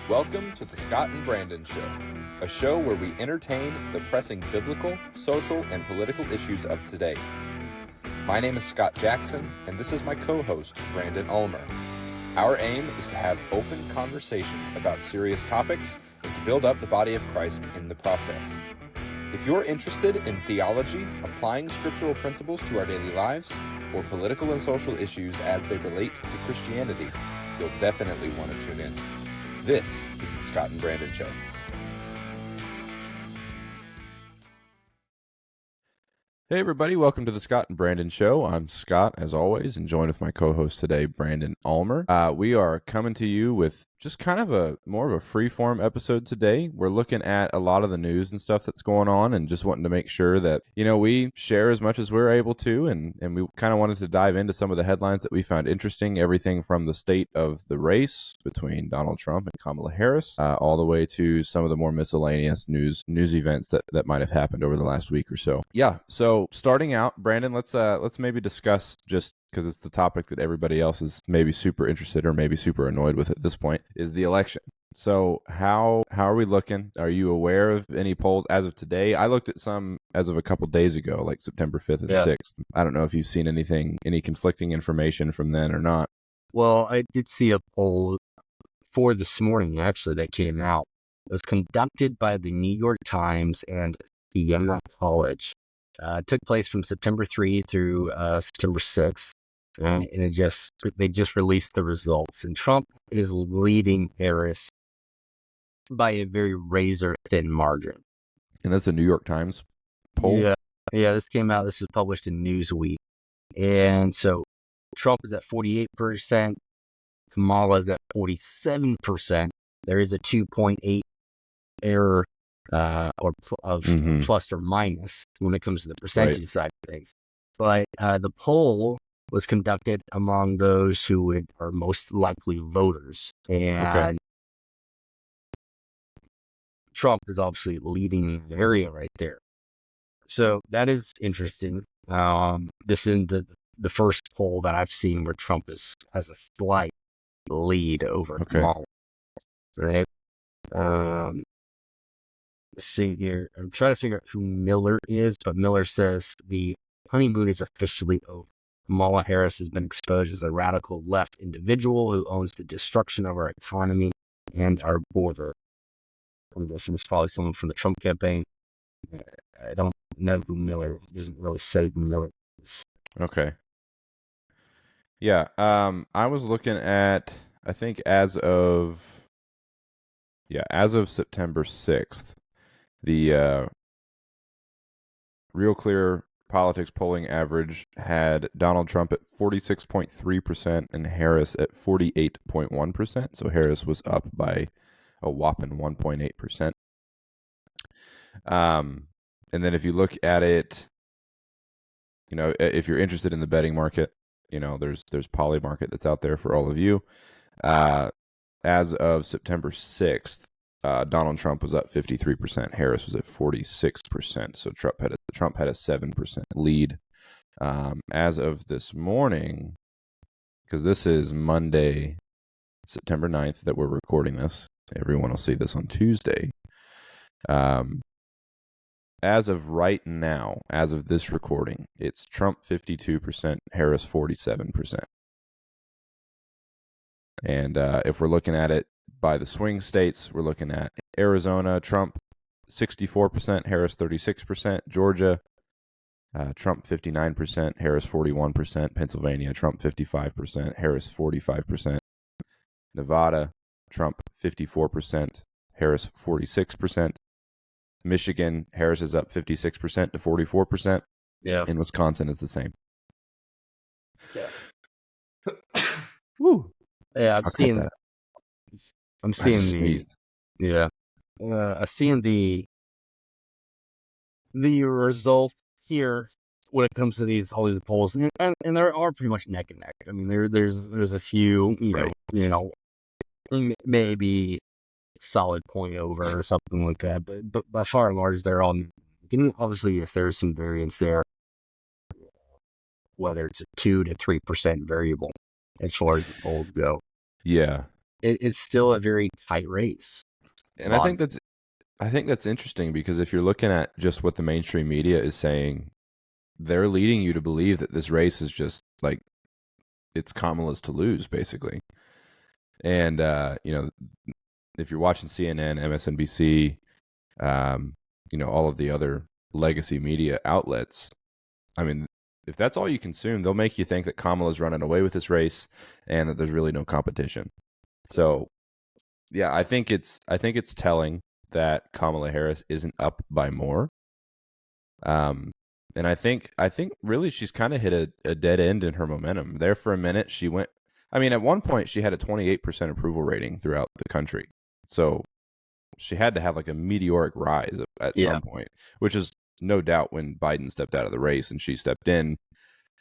Welcome to the Scott and Brandon Show, a show where we entertain the pressing biblical, social, and political issues of today. My name is Scott Jackson, and this is my co-host, Brandon Ulmer. Our aim is to have open conversations about serious topics and to build up the body of Christ in the process. If you're interested in theology, applying scriptural principles to our daily lives, or political and social issues as they relate to Christianity, you'll definitely want to tune in. This is the Scott and Brandon Show. Hey everybody, welcome to the Scott and Brandon Show. I'm Scott, as always, and joined with my co-host today, Brandon Ulmer. We are coming to you with just kind of more of a free-form episode today. We're looking at a lot of the news and stuff that's going on and just wanting to make sure that, we share as much as we're able to, and we kind of wanted to dive into some of the headlines that we found interesting, everything from the state of the race between Donald Trump and Kamala Harris, all the way to some of the more miscellaneous news events that might have happened over the last week or so. Yeah, so starting out, Brandon, let's maybe discuss, just because it's the topic that everybody else is maybe super interested or maybe super annoyed with at this point, is the election. So how are we looking? Are you aware of any polls as of today? I looked at some as of a couple days ago, like September 5th and 6th. I don't know if you've seen any conflicting information from then or not. Well, I did see a poll for this morning, actually, that came out. It was conducted by the New York Times and Siena College. It took place from September 3 through September 6th. And they just released the results. And Trump is leading Harris by a very razor-thin margin. And that's a New York Times poll? Yeah, this was published in Newsweek. And so Trump is at 48%. Kamala is at 47%. There is a 2.8 error plus or minus when it comes to the percentage side of things. But the poll was conducted among those who are most likely voters. And Trump is obviously leading the area right there. So that is interesting. This is the first poll that I've seen where Trump has a slight lead over Kamala. Right? Let's see here. I'm trying to figure out who Miller is, but Miller says the honeymoon is officially over. Kamala Harris has been exposed as a radical left individual who owns the destruction of our economy and our border. I'm guessing it's probably someone from the Trump campaign. I don't know who Miller doesn't really say who Miller is. Okay. Yeah. I was looking at, I think as of September 6th, the Real Clear Politics polling average had Donald Trump at 46.3% and Harris at 48.1%. So Harris was up by a whopping 1.8%. And then if you look at it, if you're interested in the betting market, there's Polymarket that's out there for all of you. As of September 6th, Donald Trump was up 53%. Harris was at 46%. So Trump had a 7% lead. As of this morning, because this is Monday, September 9th that we're recording this. Everyone will see this on Tuesday. As of right now, as of this recording, it's Trump 52%, Harris 47%. And if we're looking at it by the swing states, we're looking at Arizona, Trump 64%, Harris 36%, Georgia, Trump 59%, Harris 41%, Pennsylvania, Trump 55%, Harris 45%, Nevada, Trump 54%, Harris 46%, Michigan, Harris is up 56% to 44%, and Wisconsin is the same. Yeah. Woo. Yeah, I'm seeing the result here when it comes to all these polls, and there are pretty much neck and neck. I mean, there's a few, maybe solid point over or something like that, but by far and large, they're all. Obviously, yes, there's some variance there, whether it's a 2 to 3% variable as far as the polls go. Yeah. it's still a very tight race. And I think that's interesting because if you're looking at just what the mainstream media is saying, they're leading you to believe that this race is just like it's Kamala's to lose, basically. And if you're watching CNN, MSNBC, all of the other legacy media outlets, I mean, if that's all you consume, they'll make you think that Kamala's running away with this race and that there's really no competition. So, yeah, I think it's telling that Kamala Harris isn't up by more. And I think really she's kind of hit a dead end in her momentum. There for a minute, she went. I mean, at one point she had a 28% approval rating throughout the country. So she had to have like a meteoric rise at some point, which is no doubt when Biden stepped out of the race and she stepped in.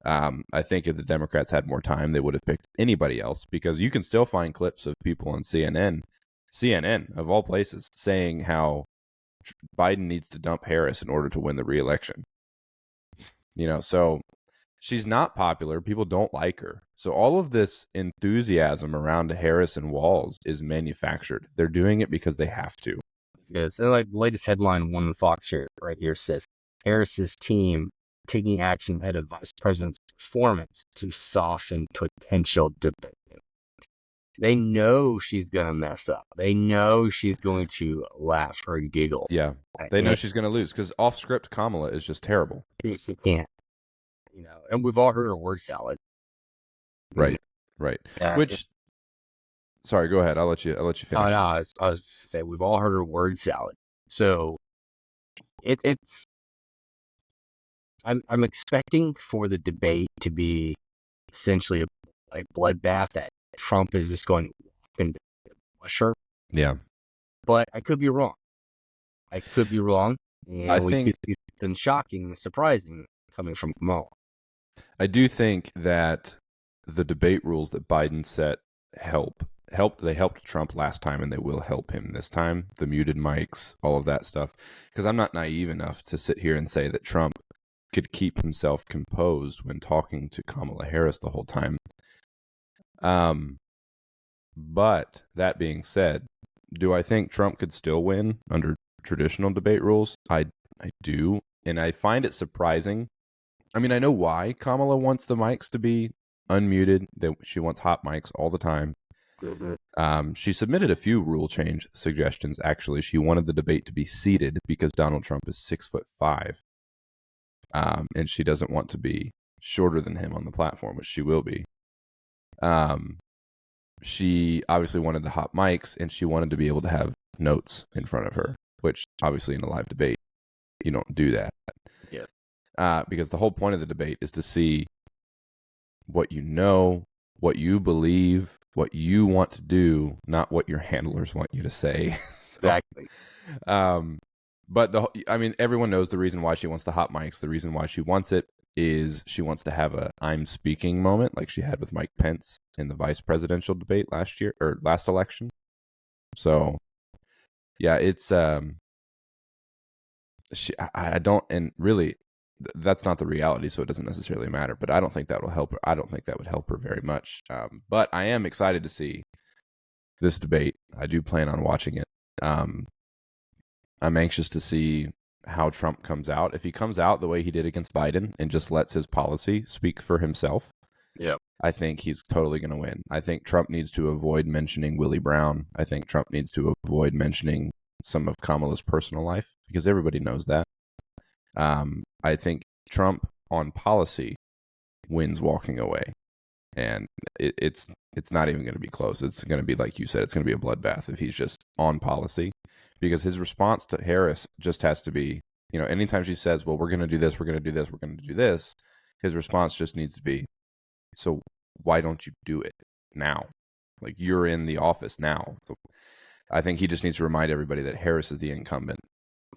I think if the Democrats had more time, they would have picked anybody else, because you can still find clips of people on CNN of all places, saying how Biden needs to dump Harris in order to win the re-election. So she's not popular. People don't like her. So all of this enthusiasm around Harris and Walz is manufactured. They're doing it because they have to. Yes, and like the latest headline, one Fox here right here says Harris's team taking action ahead of Vice President's performance to soften potential debate. They know she's going to mess up. They know she's going to laugh or giggle. Yeah, they know she's going to lose because off-script Kamala is just terrible. She can't. And we've all heard her word salad. Right. Sorry, go ahead. I'll let you finish. Oh, no, I was say we've all heard her word salad. So it's. I'm expecting for the debate to be essentially a bloodbath that Trump is just going to walk into Russia. Yeah. But I could be wrong. And I think could see something shocking and surprising coming from Kamala. I do think that the debate rules that Biden set helped. They helped Trump last time, and they will help him this time. The muted mics, all of that stuff. Because I'm not naive enough to sit here and say that Trump could keep himself composed when talking to Kamala Harris the whole time. But that being said, do I think Trump could still win under traditional debate rules? I do, and I find it surprising. I mean, I know why Kamala wants the mics to be unmuted. She wants hot mics all the time. She submitted a few rule change suggestions. Actually, she wanted the debate to be seated because Donald Trump is 6'5", and she doesn't want to be shorter than him on the platform, which she will be. She obviously wanted the hot mics, and she wanted to be able to have notes in front of her, which obviously in a live debate, you don't do that. Yeah. Because the whole point of the debate is to see what you know, what you believe, what you want to do, not what your handlers want you to say. Exactly. But everyone knows the reason why she wants the hot mics. The reason why she wants it is she wants to have a I'm speaking moment like she had with Mike Pence in the vice presidential debate last election. So yeah, it's I don't, and really that's not the reality, so it doesn't necessarily matter, but I don't think that will help her. I don't think that would help her very much. But I am excited to see this debate. I do plan on watching it. I'm anxious to see how Trump comes out. If he comes out the way he did against Biden and just lets his policy speak for himself, I think he's totally going to win. I think Trump needs to avoid mentioning Willie Brown. I think Trump needs to avoid mentioning some of Kamala's personal life because everybody knows that. I think Trump on policy wins walking away, and it's not even going to be close. It's going to be, like you said, it's going to be a bloodbath if he's just on policy, because his response to Harris just has to be, anytime she says, well, we're going to do this, we're going to do this, we're going to do this, his response just needs to be, so why don't you do it now? Like, you're in the office now. So I think he just needs to remind everybody that Harris is the incumbent,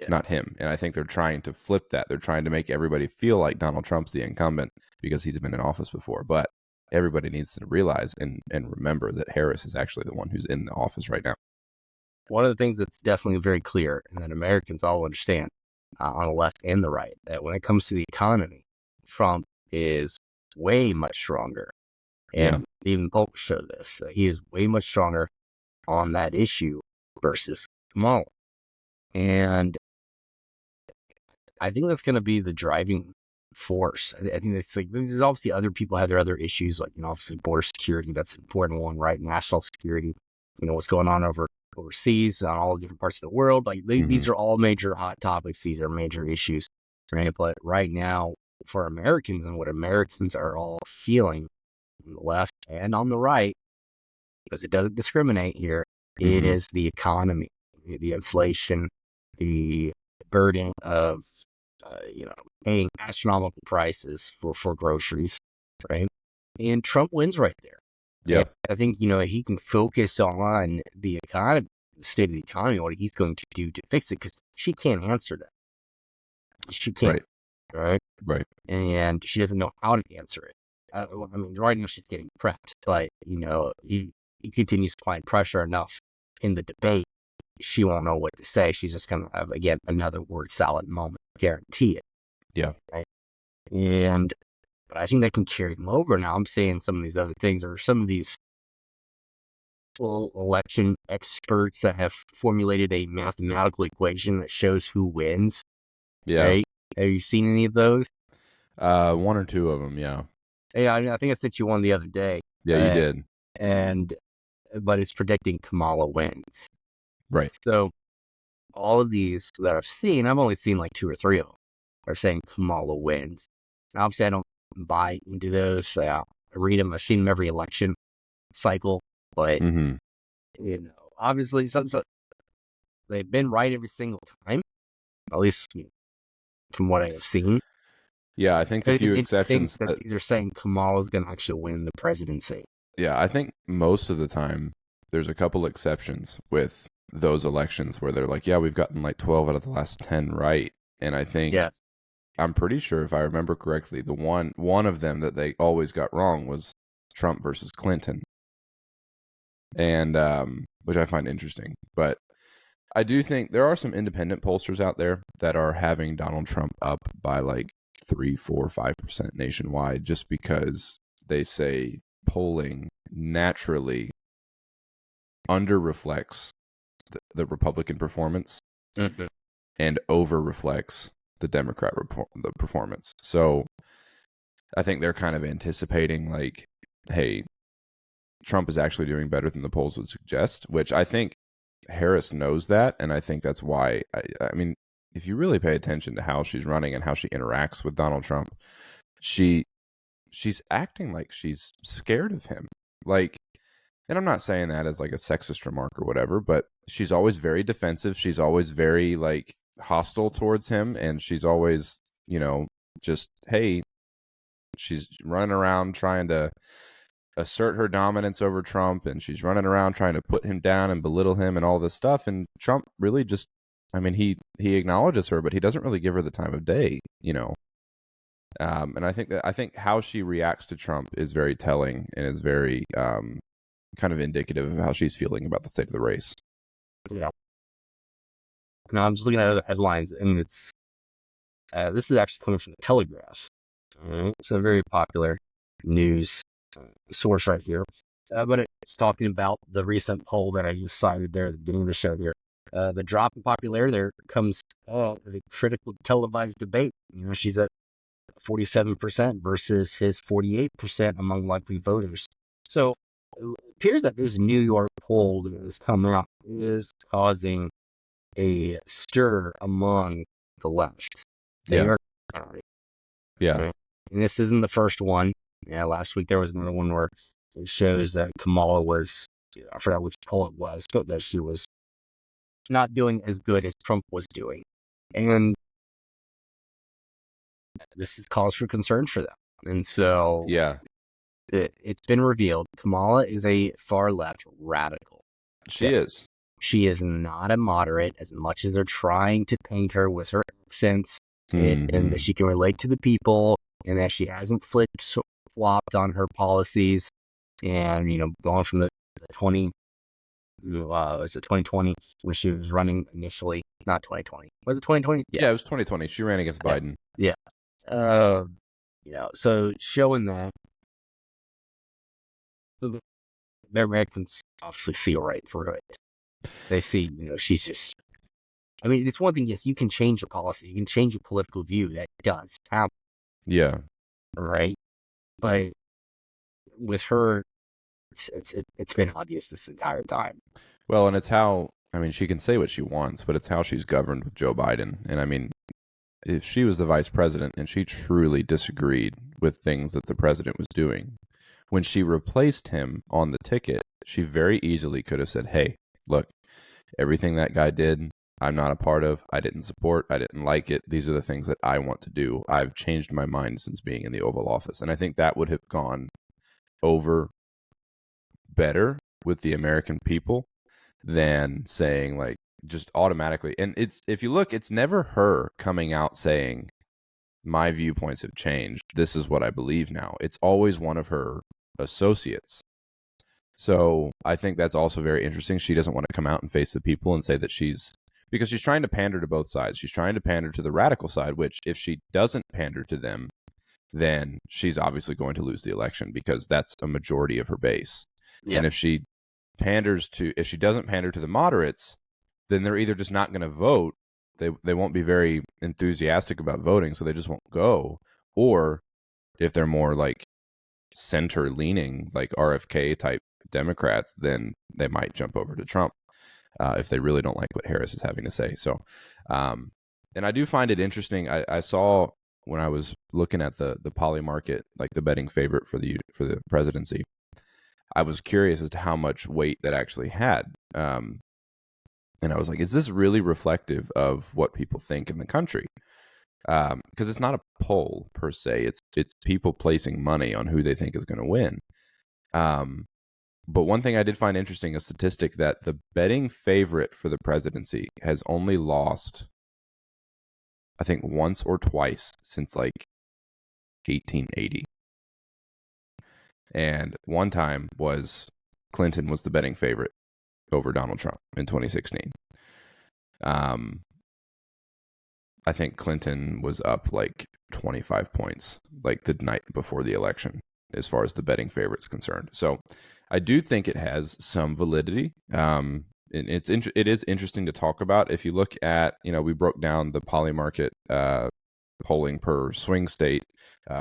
not him. And I think they're trying to flip that. They're trying to make everybody feel like Donald Trump's the incumbent because he's been in office before. But everybody needs to realize and remember that Harris is actually the one who's in the office right now. One of the things that's definitely very clear, and that Americans all understand, on the left and the right, that when it comes to the economy, Trump is way much stronger. And even polls show this, that he is way much stronger on that issue versus Kamala. And I think that's going to be the driving force. I think it's like, there's obviously other people have their other issues, like, obviously border security. That's an important one, right? National security, what's going on overseas on all different parts of the world. Like, these are all major hot topics. These are major issues, right? But right now, for Americans and what Americans are all feeling on the left and on the right, because it doesn't discriminate here, is the economy, the inflation, the burden of paying astronomical prices for groceries, right? And Trump wins right there. Yeah. And I think, he can focus on the economy, the state of the economy, what he's going to do to fix it, because she can't answer that. She can't, right? Right. And she doesn't know how to answer it. Right now she's getting prepped, but, he continues to find pressure enough in the debate, she won't know what to say. She's just going to have, again, another word salad moment. Guarantee it. Yeah. Right? But I think that can carry them over. Now, I'm saying some of these other things, or some of these election experts that have formulated a mathematical equation that shows who wins. Yeah. Right? Have you seen any of those? One or two of them, yeah. Yeah, I think I sent you one the other day. Yeah, you did. But it's predicting Kamala wins. Right. So all of these that I've seen, I've only seen like 2 or 3 of them, are saying Kamala wins. Obviously, I don't buy into those. I read them. I've seen them every election cycle. But, obviously, they've been right every single time, at least from what I have seen. Yeah, I think the few exceptions that these are saying Kamala's going to actually win the presidency. Yeah, I think most of the time there's a couple exceptions with those elections where they're like, yeah, we've gotten like 12 out of the last 10 right. And I think, I'm pretty sure if I remember correctly, the one of them that they always got wrong was Trump versus Clinton. And which I find interesting. But I do think there are some independent pollsters out there that are having Donald Trump up by like 3, 4, 5% nationwide, just because they say polling naturally under reflects the Republican performance and over reflects the Democrat the performance. So I think they're kind of anticipating like, hey, Trump is actually doing better than the polls would suggest, which I think Harris knows that. And I think that's why, I mean, if you really pay attention to how she's running and how she interacts with Donald Trump, she's acting like she's scared of him. Like, and I'm not saying that as like a sexist remark or whatever, but she's always very defensive. She's always very like hostile towards him. And she's always, just, hey, she's running around trying to assert her dominance over Trump, and she's running around trying to put him down and belittle him and all this stuff. And Trump really just, I mean, he acknowledges her, but he doesn't really give her the time of day, And I think how she reacts to Trump is very telling and is very kind of indicative of how she's feeling about the state of the race. Yeah. Now I'm just looking at other headlines, and it's this is actually coming from the Telegraph. It's a very popular news source right here, but it's talking about the recent poll that I just cited there at the beginning of the show here. The drop in popularity there comes the critical televised debate. She's at 47% versus his 48% among likely voters. So it appears that this New York poll that has come out is causing a stir among the left. Yeah. Yeah. And this isn't the first one. Yeah, last week there was another one where it shows that Kamala was, I forgot which poll it was, but that she was not doing as good as Trump was doing. And this is cause for concern for them. And so it's been revealed Kamala is a far left radical. She is. She is not a moderate, as much as they're trying to paint her with her accents and that she can relate to the people, and that she hasn't flopped on her policies, and going from the 2020 when she was running initially, not 2020. Was it 2020? Yeah, it was 2020. She ran against Biden. Yeah. So showing that the Americans obviously see right through it. They see, she's just. I mean, it's one thing. Yes, you can change your policy, you can change your political view. That does happen, Yeah. right? But with her, it's been obvious this entire time. Well, and it's how, I mean, she can say what she wants, but it's how she's governed with Joe Biden. And I mean, if she was the vice president and she truly disagreed with things that the president was doing, when she replaced him on the ticket, she very easily could have said, hey, look, everything that guy did, I'm not a part of. I didn't support. I didn't like it. These are the things that I want to do. I've changed my mind since being in the Oval Office. And I think that would have gone over better with the American people than saying, like, just automatically. And it's, if you look, it's never her coming out saying, my viewpoints have changed. This is what I believe now. It's always one of her associates. So I think that's also very interesting. She doesn't want to come out and face the people and say that because she's trying to pander to both sides. She's trying to pander to the radical side, which if she doesn't pander to them, then she's obviously going to lose the election because that's a majority of her base. Yeah. And if she doesn't pander to the moderates, then they're either just not going to vote. They won't be very enthusiastic about voting, so they just won't go. Or if they're more like center leaning, like RFK type Democrats, then they might jump over to Trump if they really don't like what Harris is having to say. So, and I do find it interesting. I saw when I was looking at the poly market, like the betting favorite for the presidency, I was curious as to how much weight that actually had. And I was like, is this really reflective of what people think in the country? Because it's not a poll per se. It's people placing money on who they think is going to win. But one thing I did find interesting, a statistic that the betting favorite for the presidency has only lost, I think, once or twice since like 1880. And one time was Clinton was the betting favorite over Donald Trump in 2016. I think Clinton was up like 25 points, like the night before the election, as far as the betting favorite is concerned. So I do think it has some validity. And it is interesting to talk about. If you look at, we broke down the poly market polling per swing state.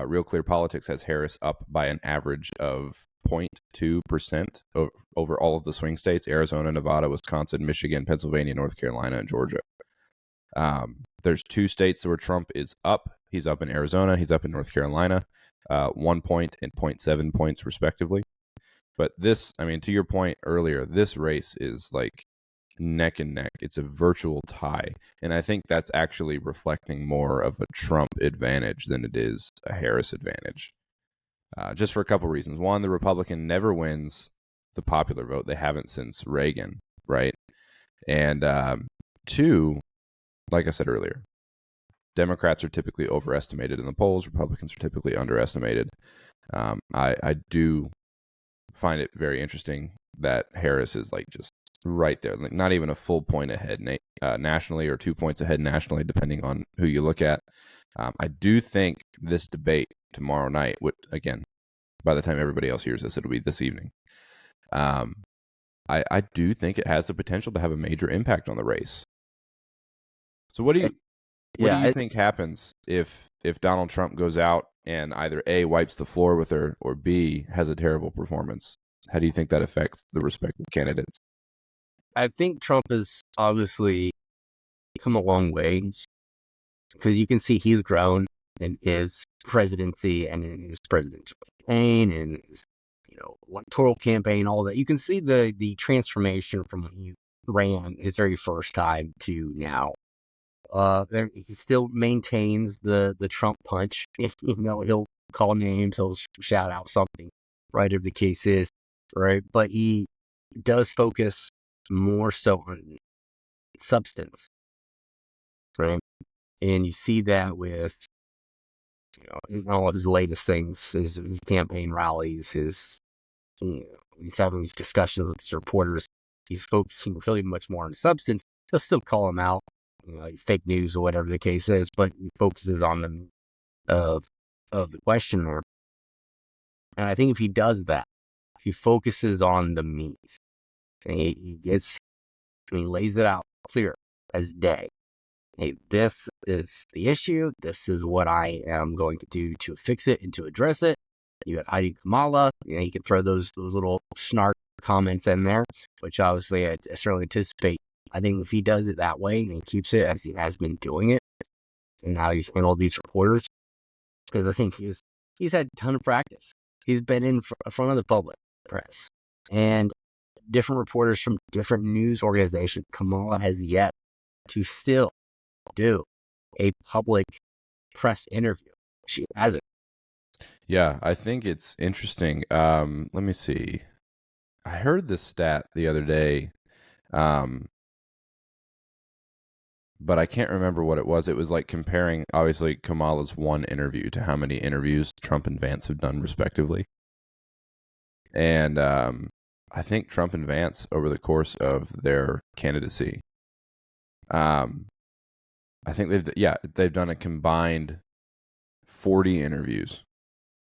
Real Clear Politics has Harris up by an average of 0.2% over all of the swing states: Arizona, Nevada, Wisconsin, Michigan, Pennsylvania, North Carolina, and Georgia. There's 2 states where Trump is up. He's up in Arizona. He's up in North Carolina, 1 point and 0.7 points respectively. But this, I mean, to your point earlier, this race is like neck and neck. It's a virtual tie. And I think that's actually reflecting more of a Trump advantage than it is a Harris advantage. Just for a couple reasons. One, the Republican never wins the popular vote. They haven't since Reagan, right? And 2, like I said earlier, Democrats are typically overestimated in the polls. Republicans are typically underestimated. I do find it very interesting that Harris is like just right there, like not even a full point ahead nationally, or 2 points ahead nationally, depending on who you look at. I do think this debate tomorrow night, again, by the time everybody else hears this, it'll be this evening. I do think it has the potential to have a major impact on the race. So what do you think happens if Donald Trump goes out and either A, wipes the floor with her, or B, has a terrible performance? How do you think that affects the respective candidates? I think Trump has obviously come a long way, because you can see he's grown in his presidency and in his presidential campaign and his electoral campaign, all that. You can see the transformation from when he ran his very first time to now. He still maintains the Trump punch. He'll call names, he'll shout out something, right, if the case is, right? But he does focus more so on substance, right? And you see that with all of his latest things, his campaign rallies, he's having these discussions with his reporters. He's focusing really much more on substance. He'll still call them out, like fake news or whatever the case is, but he focuses on them of the question there. And I think if he does that, if he focuses on the meat. And he lays it out clear as day. Hey, this is the issue. This is what I am going to do to fix it and to address it. You got Heidi Kamala. You can throw those little snark comments in there, which obviously I certainly anticipate. I think if he does it that way and he keeps it as he has been doing it, and how he's handled these reporters, because I think he's had a ton of practice. He's been in front of the public press and different reporters from different news organizations. Kamala has yet to still do a public press interview. She hasn't. Yeah, I think it's interesting. Let me see. I heard this stat the other day, but I can't remember what it was. It was like comparing, obviously, Kamala's one interview to how many interviews Trump and Vance have done, respectively. And I think Trump and Vance, over the course of their candidacy, I think they've done a combined 40 interviews.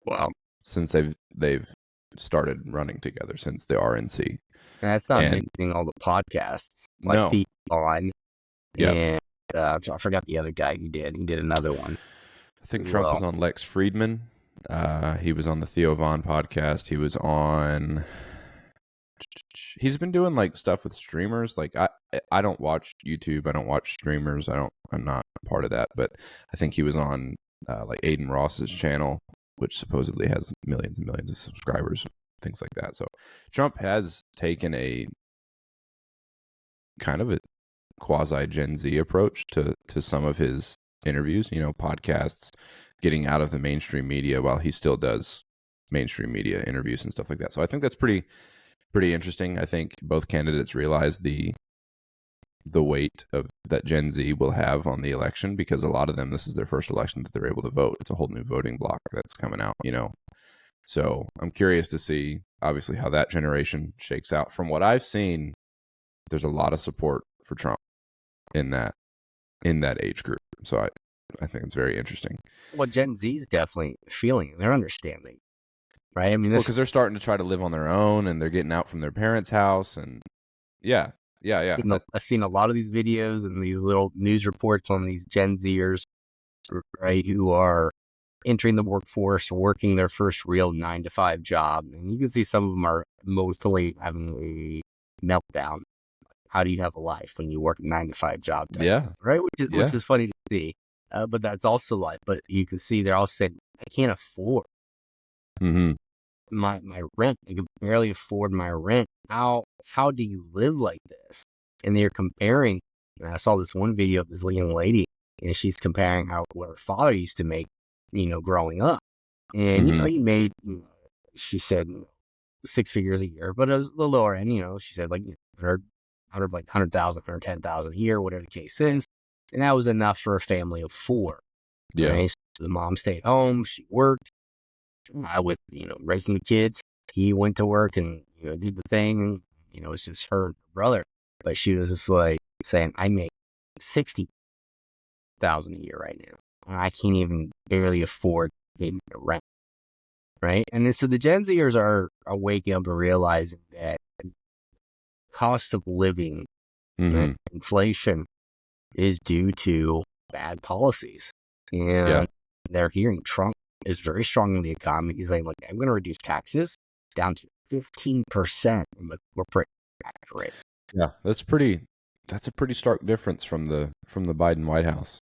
Wow. Since they've started running together, since the RNC. And that's not mentioning all the podcasts. Like the on. Yeah. And I forgot the other guy he did. He did another one. I think Trump was on Lex Friedman. He was on the Theo Von podcast. He was on. He's been doing like stuff with streamers. Like I don't watch YouTube. I don't watch streamers. I'm not part of that. But I think he was on like Aiden Ross's channel, which supposedly has millions and millions of subscribers, things like that. So Trump has taken a kind of a quasi Gen Z approach to some of his interviews, podcasts, getting out of the mainstream media while he still does mainstream media interviews and stuff like that. So I think that's pretty interesting. I think both candidates realize the weight of that Gen Z will have on the election, because a lot of them, this is their first election that they're able to vote. It's a whole new voting block that's coming out, So I'm curious to see, obviously, how that generation shakes out. From what I've seen, there's a lot of support for Trump in that age group. So I think it's very interesting. Well, Gen Z is definitely feeling it. They're understanding, right? I mean, because they're starting to try to live on their own, and they're getting out from their parents' house, and yeah. I've seen a lot of these videos and these little news reports on these Gen Zers, right, who are entering the workforce, working their first real 9-to-5 job, and you can see some of them are mostly having a meltdown. How do you have a life when you work a 9-to-5 job? Right, which is funny to see. But that's also life. But you can see they're all saying, I can't afford my rent. I can barely afford my rent. How do you live like this? And they're comparing. And I saw this one video of this young lady, and she's comparing what her father used to make, growing up. And he made, she said, 6 figures a year, but it was the lower end. She said like $100,000, $110,000 a year, whatever the case is. And that was enough for a family of 4. Yeah. Right? So the mom stayed home. She worked. I would, raising the kids. He went to work and, did the thing. And, it's just her and her brother. But she was just like saying, I make $60,000 a year right now. I can't even barely afford paying the rent. Right? And so the Gen Zers are waking up and realizing that cost of living and inflation is due to bad policies. And they're hearing Trump is very strong in the economy. He's like, look, I'm going to reduce taxes down to 15% in the corporate tax rate. Yeah, that's a pretty stark difference from the Biden White House.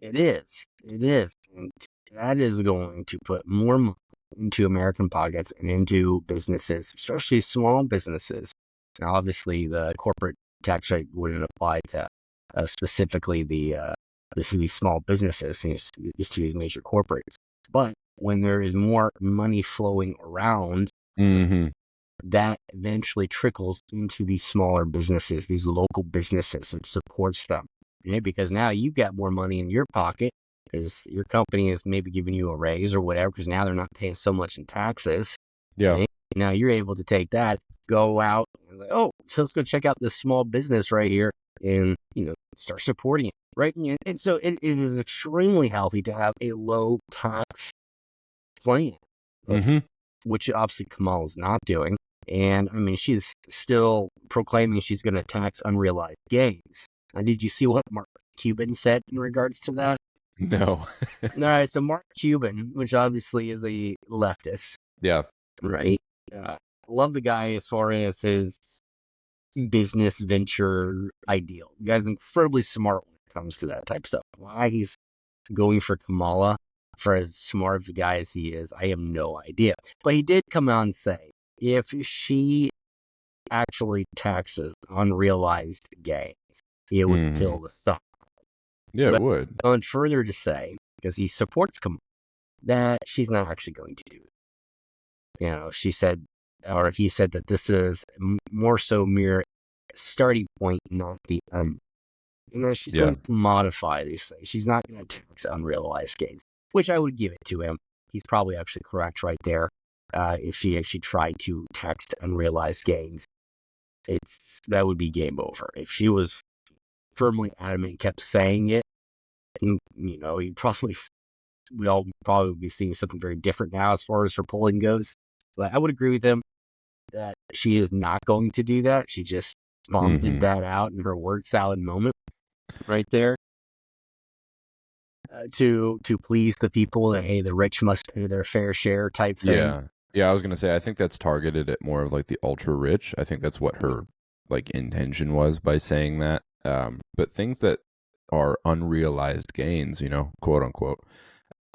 It is. And that is going to put more money into American pockets and into businesses, especially small businesses. Now, obviously, the corporate tax rate wouldn't apply to specifically these small businesses, to these major corporates. But when there is more money flowing around, that eventually trickles into these smaller businesses, these local businesses, and supports them. Right? Because now you've got more money in your pocket because your company is maybe giving you a raise or whatever, because now they're not paying so much in taxes. Yeah. Right? Now you're able to take that, go out, and like, so let's go check out this small business right here and, start supporting it. Right. And so it is extremely healthy to have a low tax plan, which obviously Kamala is not doing. And I mean, she's still proclaiming she's going to tax unrealized gains. Did you see what Mark Cuban said in regards to that? No. All right, so Mark Cuban, which obviously is a leftist, Yeah. right? Love the guy as far as his business venture ideal. The guy's incredibly smart when it comes to that type of stuff. Why he's going for Kamala, for as smart of a guy as he is, I have no idea. But he did come out and say, if she actually taxes unrealized gains, it would fill the stock. Yeah, But it would. going further to say, because he supports Kamala, that she's not actually going to do it. She said, or he said that this is more so mere starting point, not the end. She's going to modify these things. She's not going to tax unrealized gains, which I would give it to him. He's probably actually correct right there. If she actually tried to tax unrealized gains, that would be game over. If she was firmly adamant and kept saying it, we'd all probably be seeing something very different now as far as her polling goes. But I would agree with him that she is not going to do that. She just vomited that out in her word salad moment right there to please the people that, hey, the rich must pay their fair share type thing. Yeah, I was gonna say I think that's targeted at more of like the ultra rich. I think that's what her like intention was by saying that. But things that are unrealized gains, quote unquote,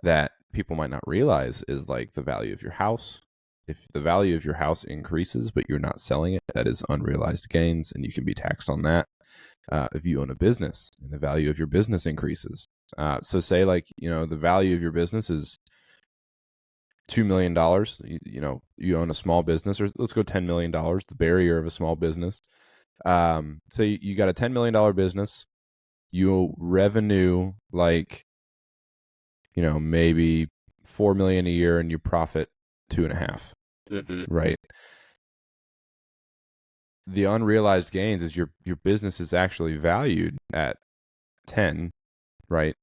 that people might not realize is like the value of your house. If the value of your house increases, but you're not selling it, that is unrealized gains, and you can be taxed on that. If you own a business and the value of your business increases, so say like the value of your business is $2 million. You own a small business, or let's go $10 million. The barrier of a small business. So you got a $10 million business. You revenue like maybe $4 million a year, and you profit 2.5. Right. The unrealized gains is your business is actually valued at 10, right?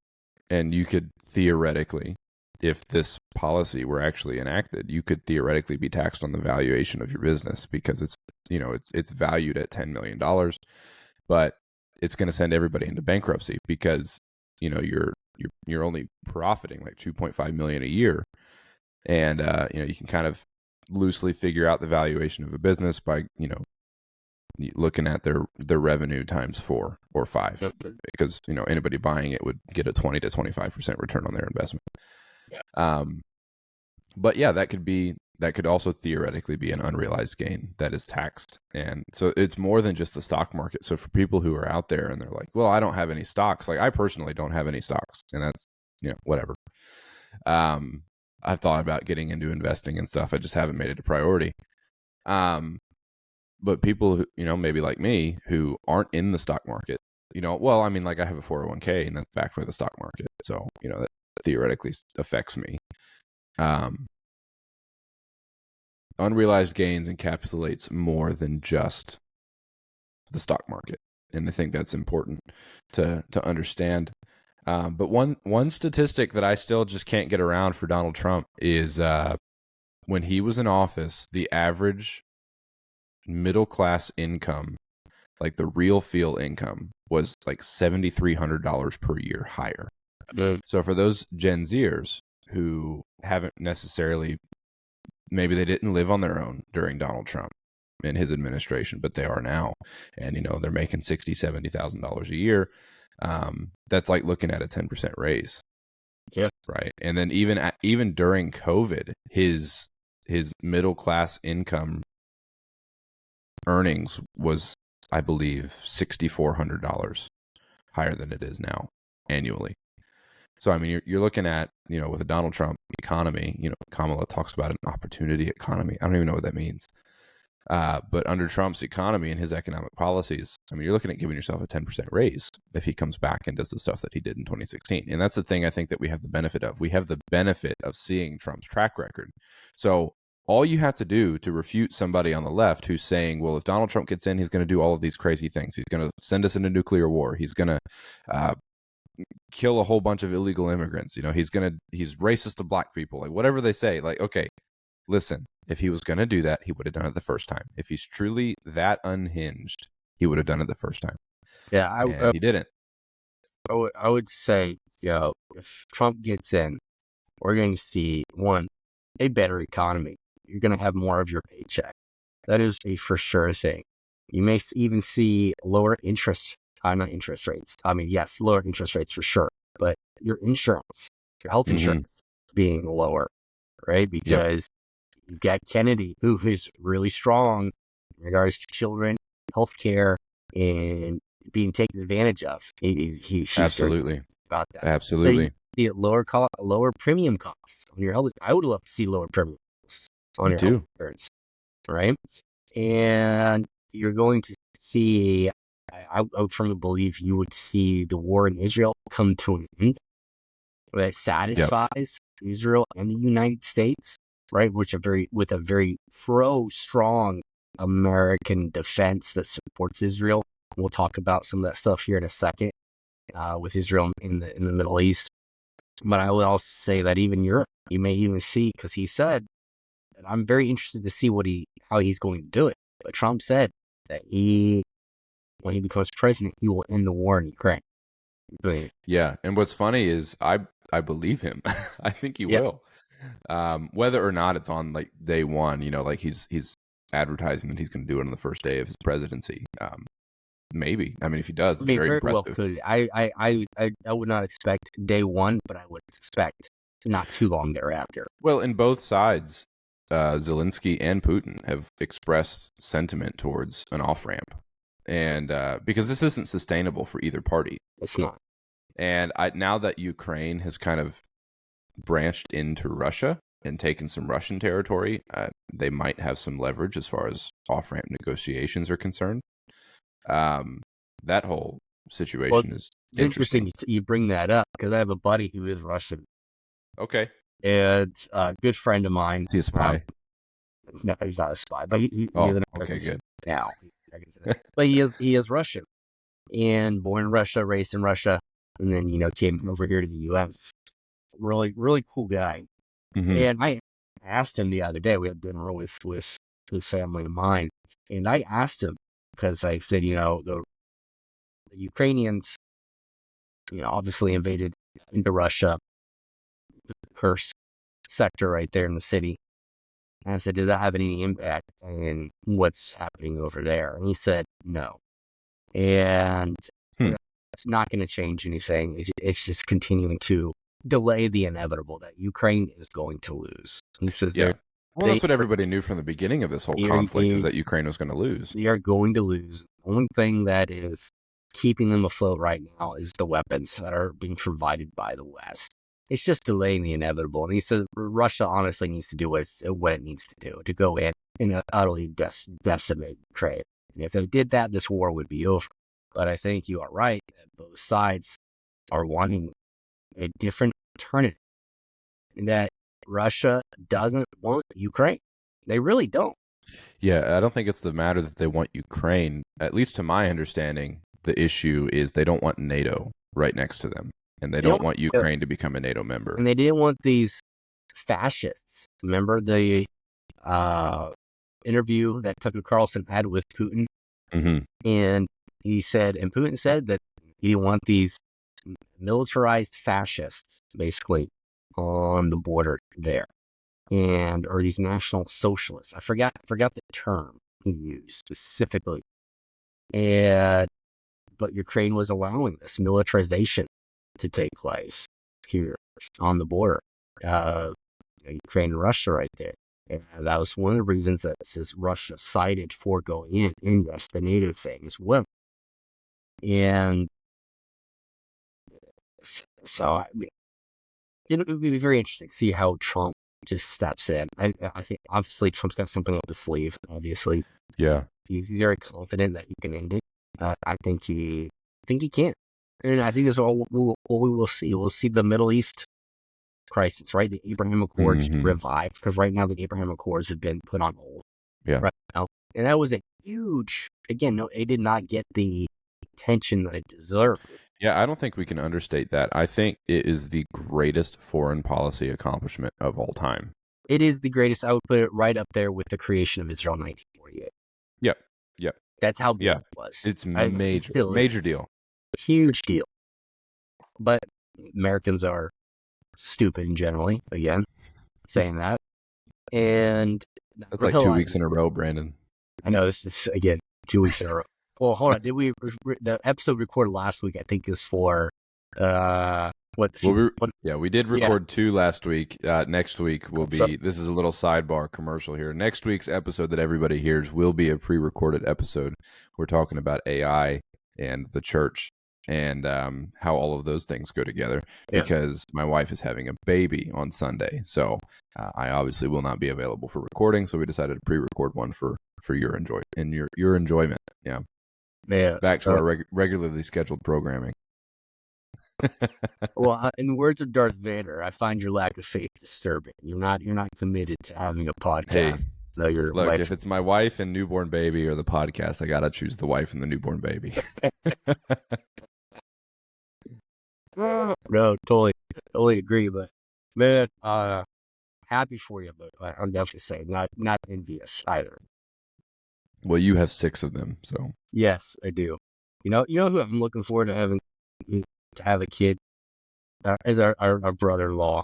And you could theoretically, if this policy were actually enacted, you could theoretically be taxed on the valuation of your business because it's valued at $10 million, but it's going to send everybody into bankruptcy because you're only profiting like 2.5 million a year, and you can kind of loosely figure out the valuation of a business by looking at their revenue times 4 or 5, because anybody buying it would get a 20 to 25% return on their investment. But yeah, that could also theoretically be an unrealized gain that is taxed. And so it's more than just the stock market. So for people who are out there and they're like, well, I don't have any stocks, like I personally don't have any stocks, and that's whatever. I've thought about getting into investing and stuff. I just haven't made it a priority. But people who, maybe like me, who aren't in the stock market, well, I mean, like I have a 401k and that's backed by the stock market. So, that theoretically affects me. Unrealized gains encapsulates more than just the stock market. And I think that's important to understand. But one statistic that I still just can't get around for Donald Trump is when he was in office, the average middle class income, like the real feel income, was like $7,300 per year higher. So for those Gen Zers who haven't necessarily, maybe they didn't live on their own during Donald Trump and his administration, but they are now, and they're making $60,000-$70,000 a year. That's like looking at a 10% raise. Yeah. Right. And then even during COVID, his middle class income earnings was, I believe, $6,400 higher than it is now annually. So I mean, you're looking at with a Donald Trump economy, Kamala talks about an opportunity economy. I don't even know what that means. But under Trump's economy and his economic policies, I mean, you're looking at giving yourself a 10% raise if he comes back and does the stuff that he did in 2016. And that's the thing I think that we have the benefit of. We have the benefit of seeing Trump's track record. So all you have to do to refute somebody on the left who's saying, well, if Donald Trump gets in, he's going to do all of these crazy things. He's going to send us into nuclear war. He's going to kill a whole bunch of illegal immigrants. He's racist to black people, like whatever they say. Like, okay, Listen, if he was going to do that, he would have done it the first time. If he's truly that unhinged, he would have done it the first time. Yeah, And he didn't. I would say, if Trump gets in, we're going to see, one, a better economy. You're going to have more of your paycheck. That is a for sure thing. You may even see lower not interest rates. I mean, yes, lower interest rates for sure, but your insurance, your health insurance being lower, right? Because you've got Kennedy, who is really strong in regards to children, healthcare, and being taken advantage of. He's Absolutely. about that. Absolutely. So you see lower premium costs on your health. I would love to see lower premium costs on your health insurance, right? And you're going to see, I would firmly believe you would see the war in Israel come to an end that satisfies Israel and the United States, right? With a very strong American defense that supports Israel. We'll talk about some of that stuff here in a second with Israel in the Middle East. But I would also say that even Europe, you may even see, because he said, and I'm very interested to see how he's going to do it. But Trump said that when he becomes president, he will end the war in Ukraine. Yeah, and what's funny is I believe him. I think he will. Whether or not it's on like day one, like he's advertising that he's going to do it on the first day of his presidency. Maybe. I mean, if he does, it's very impressive. Well could. I would not expect day one, but I would expect not too long thereafter. Well, in both sides, Zelensky and Putin have expressed sentiment towards an off-ramp. And because this isn't sustainable for either party. It's not. And now that Ukraine has kind of branched into Russia and taken some Russian territory, they might have some leverage as far as off-ramp negotiations are concerned. That whole situation is interesting. You bring that up because I have a buddy who is Russian. Okay. And a good friend of mine. Is he a spy? No, he's not a spy, but he's an okay, good. Now. But he is Russian. And born in Russia, raised in Russia, and then, came over here to the U.S. Really, really cool guy. Mm-hmm. And I asked him the other day, we had dinner with his family and mine, and I asked him, because I said, the Ukrainians, obviously invaded into Russia, the Kursk sector right there in the city. And I said, did that have any impact in what's happening over there? And he said, no. And it's not going to change anything. It's just continuing to delay the inevitable that Ukraine is going to lose. He says, well, that's what everybody knew from the beginning of this whole conflict, is that Ukraine was going to lose. They are going to lose. The only thing that is keeping them afloat right now is the weapons that are being provided by the West. It's just delaying the inevitable. And he says Russia honestly needs to do what it needs to do, to go in and utterly decimate Ukraine. And if they did that, this war would be over. But I think you are right that both sides are wanting a different alternative. And that Russia doesn't want Ukraine. They really don't. Yeah, I don't think it's the matter that they want Ukraine. At least to my understanding, the issue is they don't want NATO right next to them. And they don't want Ukraine to become a NATO member. And they didn't want these fascists. Remember the interview that Tucker Carlson had with Putin? Mm-hmm. And Putin said that he didn't want these militarized fascists, basically, on the border there, or these national socialists. I forgot the term he used specifically. But Ukraine was allowing this militarization to take place here on the border, Ukraine and Russia right there. And that was one of the reasons that says Russia cited for going in, and yes, the NATO thing as well. And so, I mean, it would be very interesting to see how Trump just steps in. I think, obviously, Trump's got something up his sleeve, obviously. Yeah. He's very confident that he can end it. I think he can. And I think that's all we will see. We'll see the Middle East crisis, right? The Abraham Accords revived, because right now the Abraham Accords have been put on hold. Yeah. Right now. And that was a huge, again, no, it did not get the attention that it deserved. Yeah, I don't think we can understate that. I think it is the greatest foreign policy accomplishment of all time. It is the greatest. I would put it right up there with the creation of Israel in 1948. Yep. Yep. That's how big Yeah. it was. It's It major. still is Major deal. a huge deal. But Americans are stupid generally, again, saying that. And That's like 2 weeks in a row, Brandon. I know this is, again, 2 weeks in a row. Well, hold on. Did we, the episode recorded last week, I think, is for, we did record 2 last week. Next week will be, this is a little sidebar commercial here. Next week's episode that everybody hears will be a pre-recorded episode. We're talking about AI and the church and how all of those things go together because my wife is having a baby on Sunday. So I obviously will not be available for recording. So we decided to pre-record one for your enjoyment. Yeah. Back to our regularly scheduled programming. Well, in the words of Darth Vader, I find your lack of faith disturbing. You're not committed to having a podcast. Hey, no, look, if it's my wife and newborn baby or the podcast, I gotta choose the wife and the newborn baby. No, totally agree. But man, happy for you, but I'm definitely saying not envious either. Well, you have 6 of them, so yes, I do. You know who I'm looking forward to have a kid is our brother-in-law.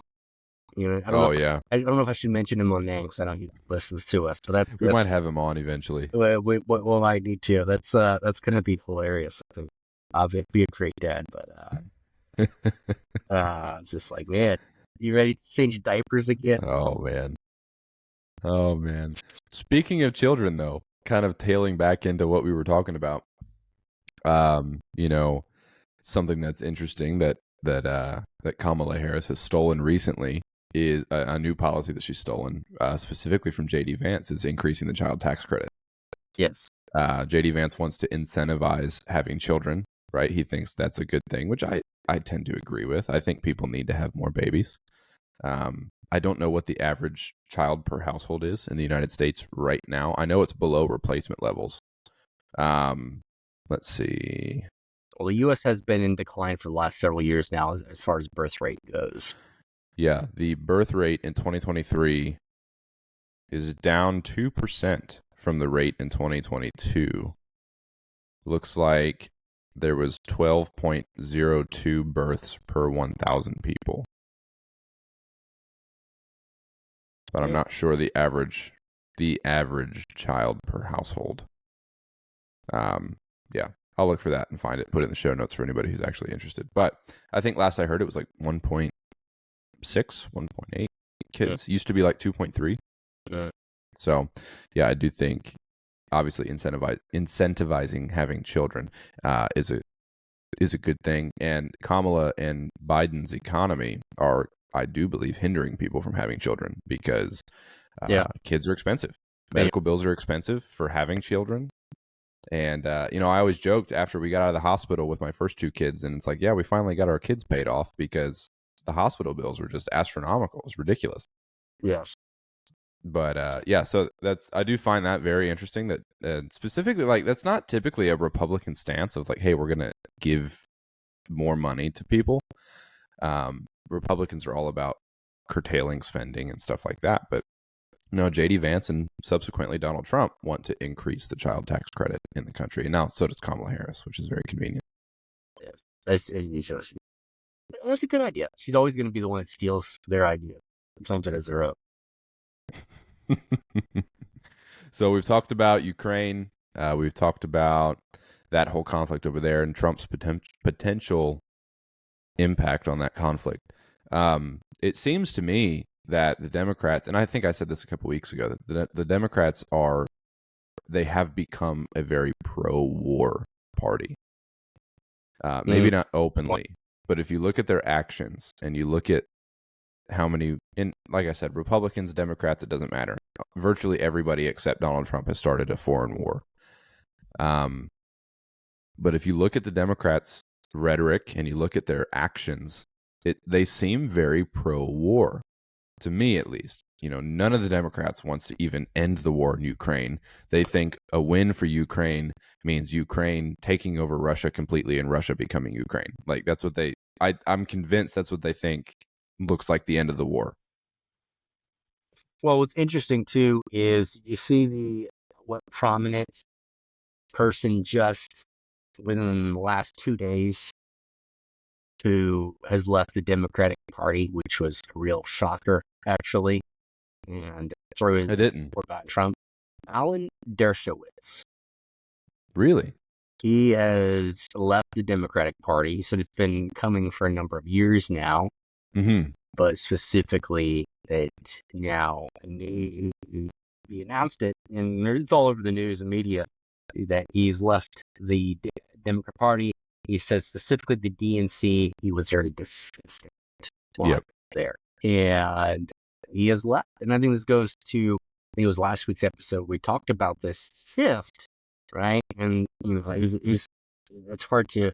I don't know if I should mention him on name because I know he listens to us. So we might have him on eventually. We might need to. That's gonna be hilarious. I think I'll be a great dad, but it's just like, man, you ready to change diapers again? Oh man. Speaking of children, though, kind of tailing back into what we were talking about, something that's interesting that Kamala Harris has stolen recently is a new policy that she's stolen, specifically from J.D. Vance, is increasing the child tax credit. Yes. J.D. Vance wants to incentivize having children, right? He thinks that's a good thing, which I tend to agree with. I think people need to have more babies. I don't know what the average child per household is in the United States right now. I know it's below replacement levels. Let's see. Well, the U.S. has been in decline for the last several years now as far as birth rate goes. Yeah, the birth rate in 2023 is down 2% from the rate in 2022. Looks like there was 12.02 births per 1,000 people. But I'm not sure the average child per household. Yeah, I'll look for that and find it, put it in the show notes for anybody who's actually interested. But I think last I heard it was like 1.6, 1.8 kids. Used to be like 2.3. So, yeah, I do think obviously incentivizing having children is a good thing. And Kamala and Biden's economy are, I do believe, hindering people from having children because kids are expensive. Medical bills are expensive for having children. And, I always joked after we got out of the hospital with my first 2 kids, and it's like, yeah, we finally got our kids paid off because the hospital bills were just astronomical. It was ridiculous. Yes. But, so I do find that very interesting that specifically, like, that's not typically a Republican stance of like, hey, we're going to give more money to people. Republicans are all about curtailing spending and stuff like that. But no, J.D. Vance and subsequently Donald Trump want to increase the child tax credit in the country. And now so does Kamala Harris, which is very convenient. Yes. That's a good idea. She's always going to be the one that steals their idea and claims it as their own. So we've talked about Ukraine. We've talked about that whole conflict over there and Trump's potential impact on that conflict. It seems to me that the Democrats, and I think I said this a couple weeks ago, that the Democrats they have become a very pro-war party. Maybe not openly, but if you look at their actions and you look at how many, and like I said, Republicans, Democrats, it doesn't matter. Virtually everybody except Donald Trump has started a foreign war. But if you look at the Democrats' rhetoric and you look at their actions, they seem very pro-war. To me, at least, none of the Democrats wants to even end the war in Ukraine. They think a win for Ukraine means Ukraine taking over Russia completely and Russia becoming Ukraine. Like that's what I'm convinced that's what they think looks like the end of the war. Well, what's interesting too is you see what prominent person just within the last 2 days who has left the Democratic Party, which was a real shocker, actually, and through his I didn't. support by Trump. Alan Dershowitz. Really? He has left the Democratic Party. He said it's been coming for a number of years now, but specifically that now he announced it, and it's all over the news and media that he's left the Democrat Party. He says specifically the DNC. He was very disgusted there, and he has left. And I think this goes to, I think it was last week's episode. We talked about this shift, right? And it's hard to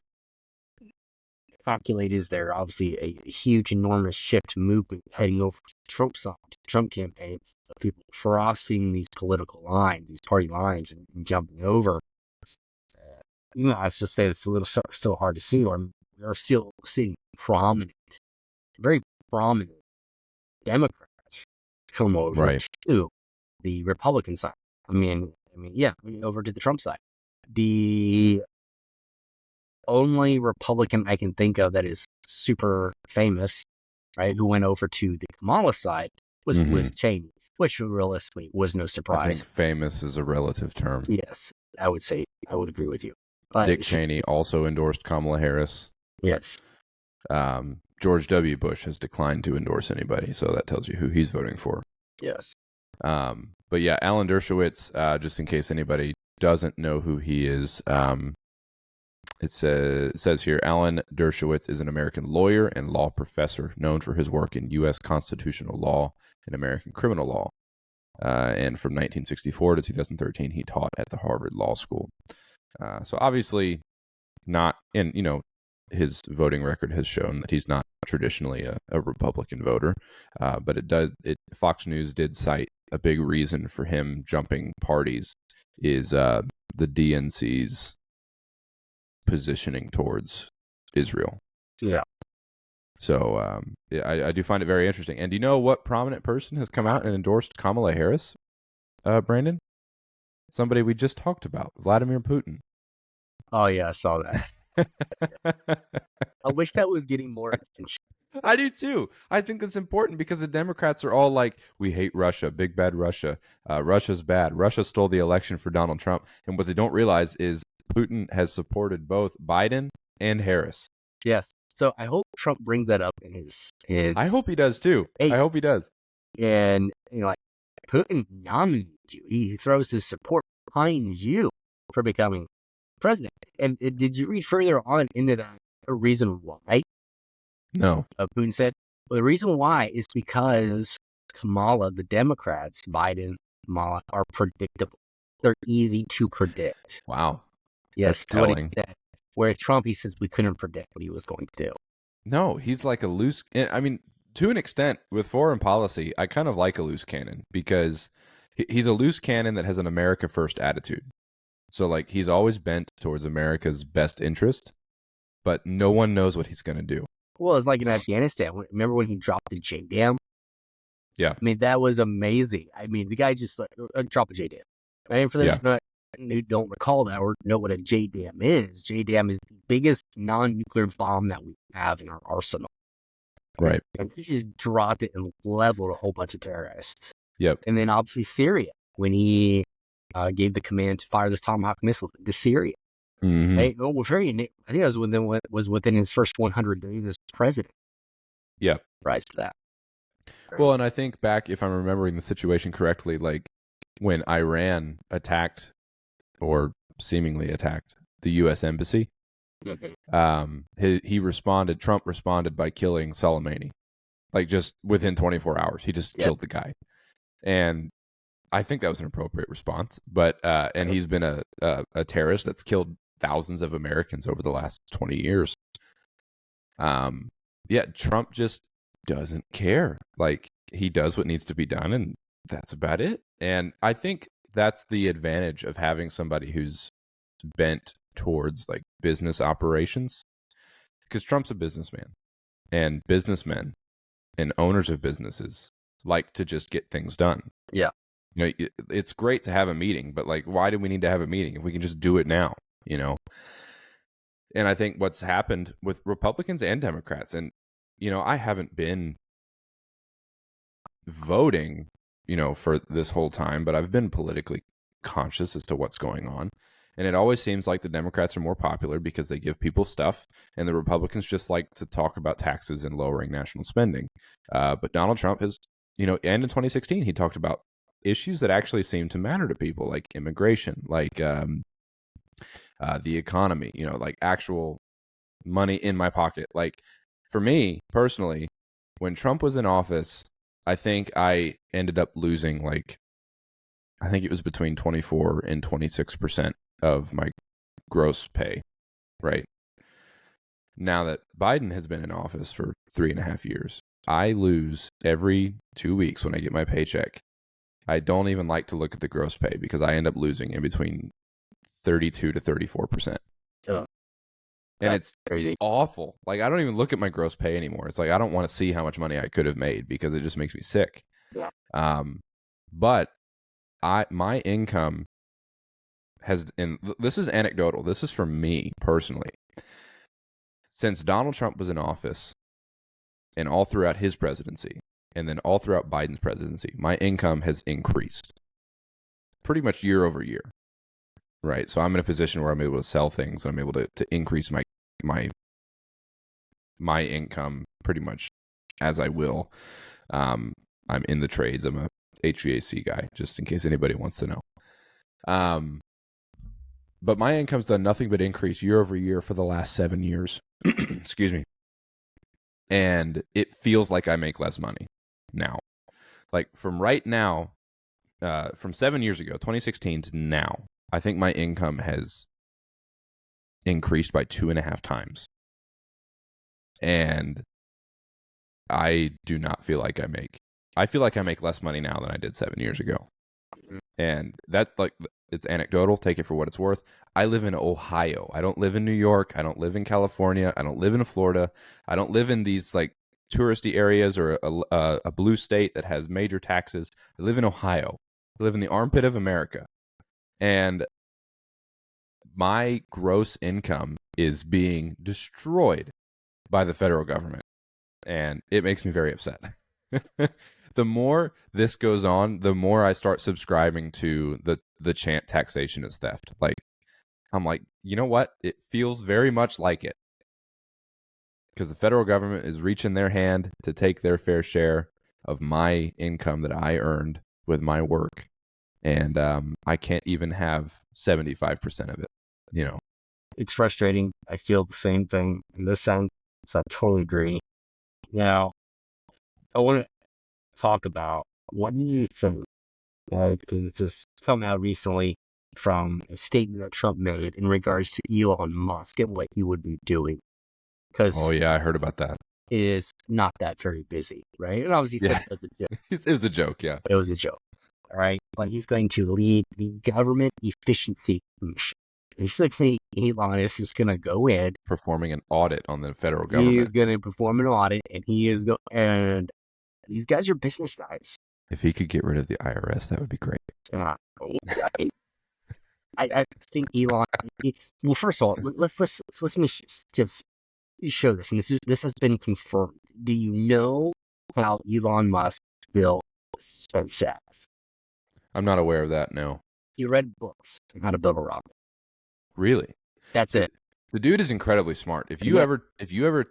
calculate. Is there obviously a huge, enormous shift movement heading over to the Trump side, Trump campaign, of people crossing these political lines, these party lines, and jumping over? I was just saying it's a little so hard to see, or we're still seeing very prominent Democrats come over to the Republican side. Over to the Trump side. The only Republican I can think of that is super famous, right, who went over to the Kamala side was Cheney, which realistically was no surprise. I think famous is a relative term. Yes, I would agree with you. But Dick Cheney also endorsed Kamala Harris. Yes. George W. Bush has declined to endorse anybody, so that tells you who he's voting for. Yes. But yeah, Alan Dershowitz, just in case anybody doesn't know who he is, it says here, Alan Dershowitz is an American lawyer and law professor known for his work in U.S. constitutional law and American criminal law. And from 1964 to 2013, he taught at the Harvard Law School. So obviously not, and his voting record has shown that he's not traditionally a Republican voter, but Fox News did cite a big reason for him jumping parties is the DNC's positioning towards Israel. Yeah. So I do find it very interesting. And do you know what prominent person has come out and endorsed Kamala Harris, Brandon? Somebody we just talked about, Vladimir Putin. Oh, yeah, I saw that. I wish that was getting more attention. I do too. I think it's important because the Democrats are all like, we hate Russia, big bad Russia. Russia's bad. Russia stole the election for Donald Trump. And what they don't realize is Putin has supported both Biden and Harris. Yes. So I hope Trump brings that up in his I hope he does too. I hope he does. And Putin nominated you. He throws his support behind you for becoming president. And did you read further on into that reason why? No. Putin said, well, the reason why is because Kamala, the Democrats, Biden, Kamala, are predictable. They're easy to predict. Wow. Yes. That's telling. Where Trump, he says we couldn't predict what he was going to do. No, he's like a loose, I mean, to an extent, with foreign policy, I kind of like a loose cannon because he's a loose cannon that has an America first attitude. So like he's always bent towards America's best interest, but no one knows what he's going to do. Well, it's like in Afghanistan. Remember when he dropped the JDAM? Yeah. I mean, that was amazing. I mean, the guy just dropped a JDAM. And for those who don't recall that or know what a JDAM is the biggest non-nuclear bomb that we have in our arsenal. Right. And he just dropped it and leveled a whole bunch of terrorists. Yep. And then obviously Syria, when he gave the command to fire those Tomahawk missiles into Syria. Mm-hmm. I think that was within his first 100 days as president. Yep. Rise to that. Well, and I think back, if I'm remembering the situation correctly, like when Iran attacked or seemingly attacked the U.S. embassy, Trump responded by killing Soleimani. Like just within 24 hours, he just killed the guy. And I think that was an appropriate response. But and he's been a terrorist that's killed thousands of Americans over the last 20 years. Trump just doesn't care. Like he does what needs to be done, and that's about it. And I think that's the advantage of having somebody who's bent towards like business operations, because Trump's a businessman, and businessmen and owners of businesses like to just get things done. Yeah. You know, it's great to have a meeting, but like, why do we need to have a meeting if we can just do it now? You know? And I think what's happened with Republicans and Democrats, and, you know, I haven't been voting, you know, for this whole time, but I've been politically conscious as to what's going on. And it always seems like the Democrats are more popular because they give people stuff, and the Republicans just like to talk about taxes and lowering national spending. But Donald Trump has, you know, and in 2016, he talked about issues that actually seem to matter to people, like immigration, like the economy, you know, like actual money in my pocket. Like for me personally, when Trump was in office, I think I ended up losing I think it was between 24 and 26% of my gross pay, right? Now that Biden has been in office for 3.5 years, I lose every 2 weeks when I get my paycheck. I don't even like to look at the gross pay because I end up losing in between 32 to 34%. Oh, And that's it's crazy. awful. Like, I don't even look at my gross pay anymore. It's like, I don't want to see how much money I could have made because it just makes me sick. Yeah. But my income has, and this is anecdotal. This is from me personally. Since Donald Trump was in office and all throughout his presidency and then all throughout Biden's presidency, my income has increased pretty much year over year. Right. So I'm in a position where I'm able to sell things and I'm able to increase my income pretty much as I will. I'm in the trades. I'm a HVAC guy, just in case anybody wants to know. But my income's done nothing but increase year over year for the last 7 years. Excuse me. And it feels like I make less money now. Like from right now, from 7 years ago, 2016 to now, I think my income has increased by 2.5 times. And I do not feel like I feel like I make less money now than I did 7 years ago. And that, like, it's anecdotal. Take it for what it's worth. I live in Ohio. I don't live in New York. I don't live in California. I don't live in Florida. I don't live in these like touristy areas or a blue state that has major taxes. I live in Ohio. I live in the armpit of America. And my gross income is being destroyed by the federal government. And it makes me very upset. The more this goes on, the more I start subscribing to the chant taxation is theft. Like, I'm like, you know what? It feels very much like it. Because the federal government is reaching their hand to take their fair share of my income that I earned with my work. And I can't even have 75% of it, you know. It's frustrating. I feel the same thing in this sense. So I totally agree. Now, I want to talk about what do you think? Because it's just come out recently from a statement that Trump made in regards to Elon Musk and what he would be doing. Because Oh, yeah, I heard about that. it is not that very busy, right? And obviously, he said it as a joke. It was a joke, yeah. It was a joke, all right? But he's going to lead the Government Efficiency Commission. Basically, Elon is just going to go in, Performing an audit on the federal government. he is going to perform an audit, and and these guys are business guys. If he could get rid of the IRS, that would be great. I think Elon. Well, first of all, let's just show this, and this has been confirmed. Do you know how Elon Musk built SpaceX? I'm not aware of that, no. He read books on how to build a rocket. Really? That's it. The dude is incredibly smart. If you ever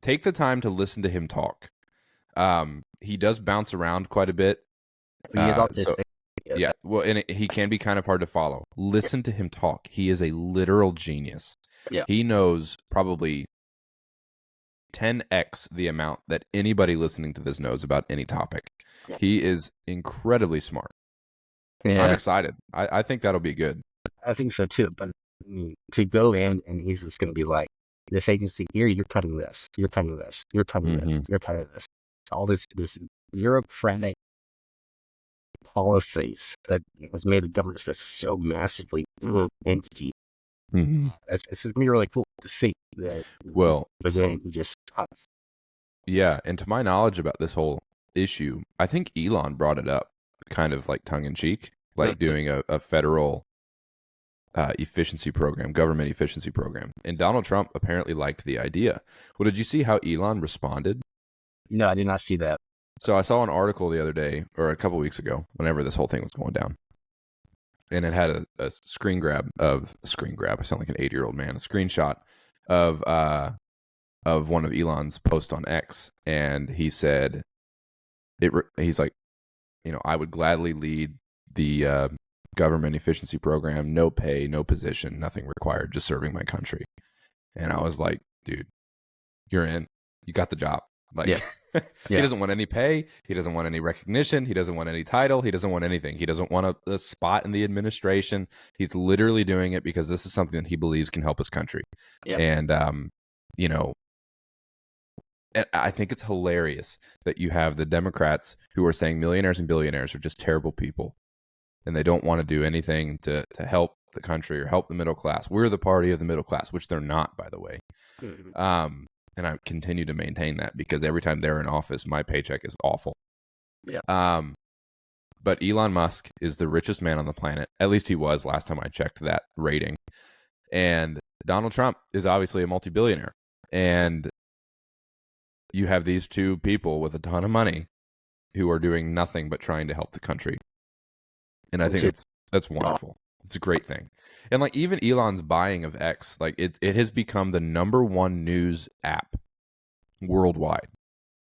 take the time to listen to him talk, he does bounce around quite a bit. He is autistic. Yeah, well, and he can be kind of hard to follow. Listen to him talk. He is a literal genius. Yeah. He knows probably 10x the amount that anybody listening to this knows about any topic. Yeah. He is incredibly smart. Yeah. I'm excited. I think that'll be good. I think so too. But I mean, to go in and he's just going to be like, this agency here, you're cutting this, you're cutting this, you're cutting this, you're cutting this. All this bureaucratic policies that has made the government so massively entity. It's just gonna be really cool to see that. Well, president who just cuts. Yeah, and to my knowledge about this whole issue, I think Elon brought it up kind of like tongue in cheek, like doing a federal efficiency program, government efficiency program. And Donald Trump apparently liked the idea. Well, did you see how Elon responded? No, I did not see that. So I saw an article the other day, or a couple weeks ago, whenever this whole thing was going down. And it had a screen grab. I sound like an 8-year-old man. A screenshot of one of Elon's posts on X. And he said, he's like, I would gladly lead the government efficiency program, no pay, no position, nothing required, just serving my country. And I was like, dude, you're in. You got the job. Like, Yeah. He doesn't want any pay. He doesn't want any recognition. He doesn't want any title. He doesn't want anything. He doesn't want a spot in the administration. He's literally doing it because this is something that he believes can help his country. Yeah. And, and I think it's hilarious that you have the Democrats who are saying millionaires and billionaires are just terrible people, and they don't want to do anything to help the country or help the middle class. We're the party of the middle class, which they're not, by the way. Mm-hmm. And I continue to maintain that because every time they're in office, my paycheck is awful. Yeah. But Elon Musk is the richest man on the planet. At least he was last time I checked that rating. And Donald Trump is obviously a multi-billionaire. And you have these two people with a ton of money who are doing nothing but trying to help the country. And I think that's wonderful. It's a great thing. And like even Elon's buying of X, like it has become the #1 news app worldwide.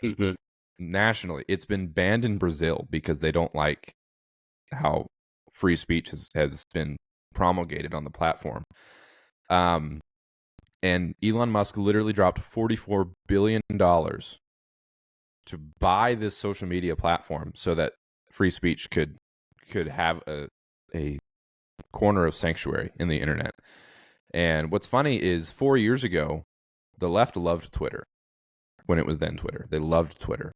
Mm-hmm. Nationally. It's been banned in Brazil because they don't like how free speech has been promulgated on the platform. And Elon Musk literally dropped $44 billion to buy this social media platform so that free speech could have a corner of sanctuary in the internet. And what's funny is 4 years ago, the left loved Twitter when it was then Twitter. They loved Twitter.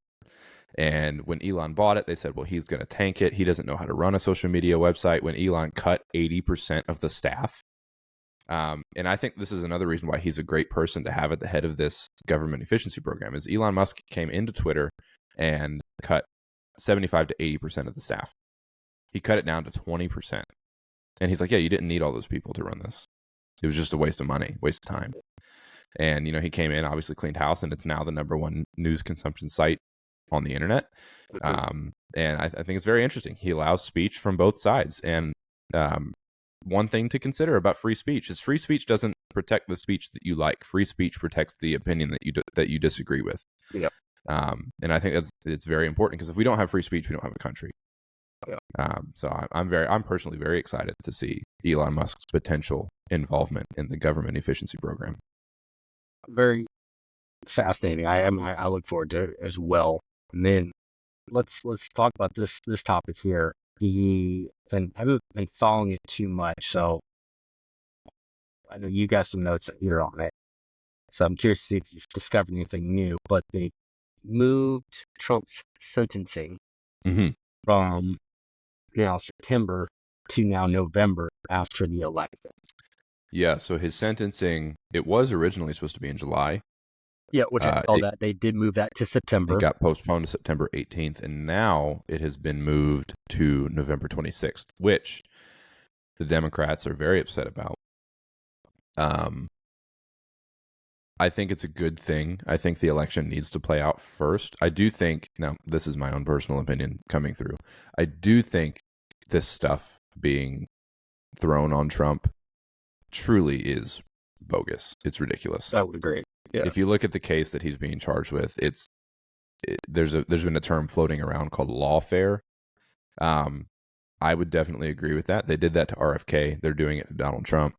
And when Elon bought it, they said, well, he's going to tank it. He doesn't know how to run a social media website. When Elon cut 80% of the staff. And I think this is another reason why he's a great person to have at the head of this government efficiency program is Elon Musk came into Twitter and cut 75 to 80% of the staff. He cut it down to 20%. And he's like, yeah, you didn't need all those people to run this. It was just a waste of money, waste of time. And, he came in, obviously cleaned house, and it's now the #1 news consumption site on the internet. And I think it's very interesting. He allows speech from both sides. And one thing to consider about free speech is free speech doesn't protect the speech that you like. Free speech protects the opinion that you disagree with. Yeah. And I think it's very important because if we don't have free speech, we don't have a country. Yeah. So I'm personally very excited to see Elon Musk's potential involvement in the government efficiency program. Very fascinating. I look forward to it as well. And then let's talk about this topic here. I haven't been following it too much, so I know you got some notes here on it. So I'm curious to see if you've discovered anything new. But they moved Trump's sentencing from now September to now November after the election. Yeah, so his sentencing, it was originally supposed to be in July. Yeah, which I call that. They did move that to September. It got postponed to September 18th, and now it has been moved to November 26th, which the Democrats are very upset about. I think it's a good thing. I think the election needs to play out first. I do think, now this is my own personal opinion coming through, I do think this stuff being thrown on Trump truly is bogus. It's ridiculous. I would agree. Yeah. If you look at the case that he's being charged with, there's been a term floating around called lawfare. I would definitely agree with that. They did that to RFK. They're doing it to Donald Trump.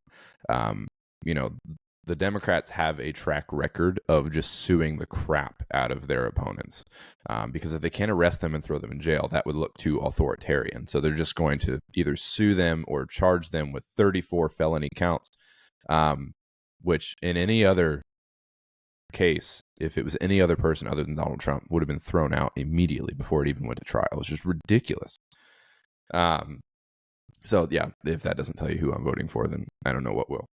The Democrats have a track record of just suing the crap out of their opponents because if they can't arrest them and throw them in jail, that would look too authoritarian. So they're just going to either sue them or charge them with 34 felony counts, which in any other case, if it was any other person other than Donald Trump, would have been thrown out immediately before it even went to trial. It's just ridiculous. So yeah, if that doesn't tell you who I'm voting for, then I don't know what will.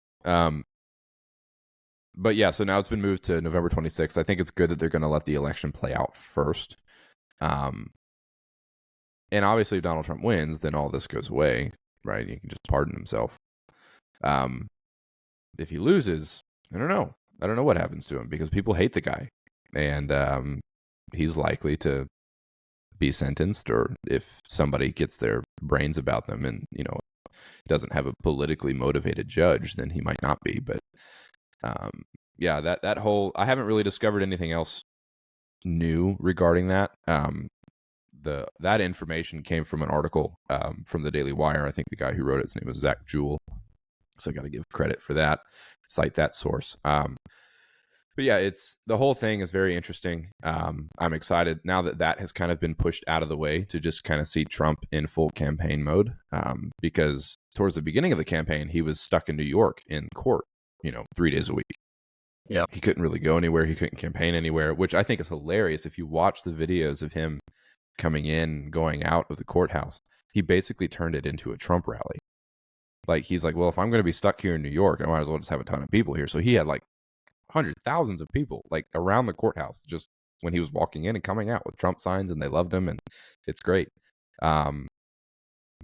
But yeah, so now it's been moved to November 26th. I think it's good that they're going to let the election play out first. And obviously, if Donald Trump wins, then all this goes away, right? He can just pardon himself. If he loses, I don't know. I don't know what happens to him because people hate the guy, and he's likely to be sentenced, or if somebody gets their brains about them and doesn't have a politically motivated judge, then he might not be. But yeah, that whole, I haven't really discovered anything else new regarding that. That information came from an article from the Daily Wire. I think the guy who wrote it, his name was Zach Jewell, so I got to give credit for that. Cite that source. But yeah, the whole thing is very interesting. I'm excited now that has kind of been pushed out of the way to just kind of see Trump in full campaign mode. Because towards the beginning of the campaign, he was stuck in New York in court, 3 days a week. Yeah. He couldn't really go anywhere. He couldn't campaign anywhere, which I think is hilarious. If you watch the videos of him coming in, going out of the courthouse, he basically turned it into a Trump rally. Like, he's like, well, if I'm going to be stuck here in New York, I might as well just have a ton of people here. So he had like hundreds, thousands of people like around the courthouse just when he was walking in and coming out with Trump signs, and they loved him, and it's great. And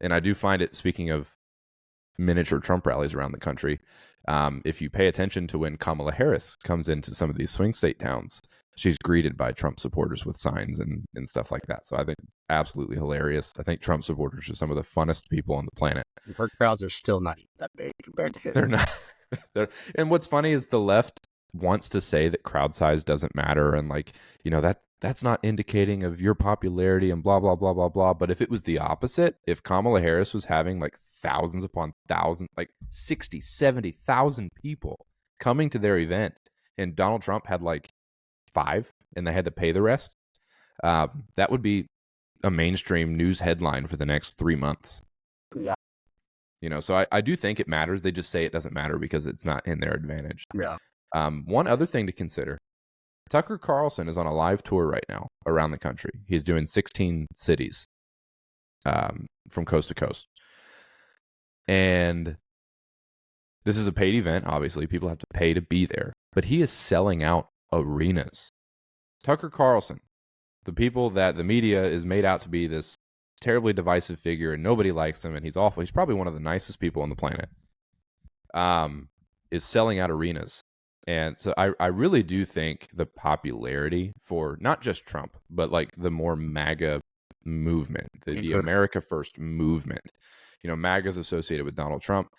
I do find it, speaking of miniature Trump rallies around the country, if you pay attention to when Kamala Harris comes into some of these swing state towns, she's greeted by Trump supporters with signs and stuff like that. So I think it's absolutely hilarious. I think Trump supporters are some of the funnest people on the planet. Her crowds are still not even that big compared to his. They're not. And what's funny is the left wants to say that crowd size doesn't matter, and that's not indicating of your popularity and blah blah blah blah blah. But if it was the opposite, if Kamala Harris was having like thousands upon thousands, like 60, 70,000 people coming to their event, and Donald Trump had like 5 and they had to pay the rest, that would be a mainstream news headline for the next 3 months. Yeah. So I do think it matters. They just say it doesn't matter because it's not in their advantage. Yeah. One other thing to consider, Tucker Carlson is on a live tour right now around the country. He's doing 16 cities from coast to coast. And this is a paid event, obviously. People have to pay to be there. But he is selling out arenas. Tucker Carlson, the people that the media is made out to be this terribly divisive figure and nobody likes him and he's awful. He's probably one of the nicest people on the planet. Is selling out arenas. And so I really do think the popularity for not just Trump, but like the more MAGA movement, the America First movement, MAGA is associated with Donald Trump.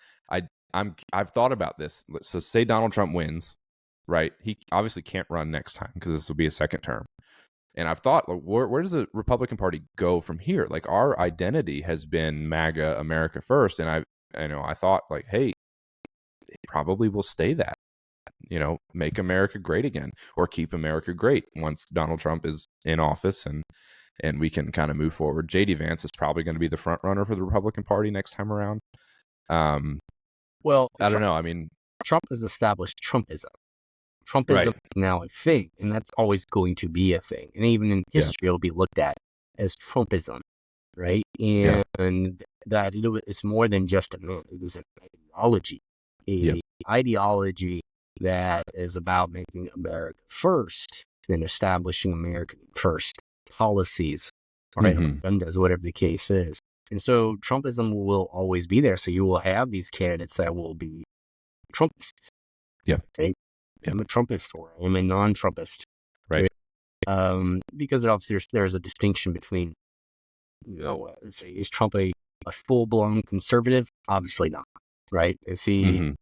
I've thought about this. So say Donald Trump wins, right? He obviously can't run next time because this will be a second term. And I've thought, like, where does the Republican Party go from here? Like, our identity has been MAGA, America First, and I thought, like, hey, it probably will stay that. Make America great again, or keep America great once Donald Trump is in office, and we can kind of move forward. J.D. Vance is probably going to be the front runner for the Republican Party next time around. Well, I don't know. I mean, Trump has established Trumpism. Trumpism is now a thing, and that's always going to be a thing. And even in history, it'll be looked at as Trumpism, right? And that it's more than just a man. It is an ideology. Ideology that is about making America first and establishing American first policies, right? Agendas, whatever the case is. And so Trumpism will always be there. So you will have these candidates that will be Trumpist. Yeah. Okay? I'm a Trumpist or I'm a non-Trumpist. Right. Because obviously there's a distinction between, is Trump a full-blown conservative? Obviously not. Right? Is he,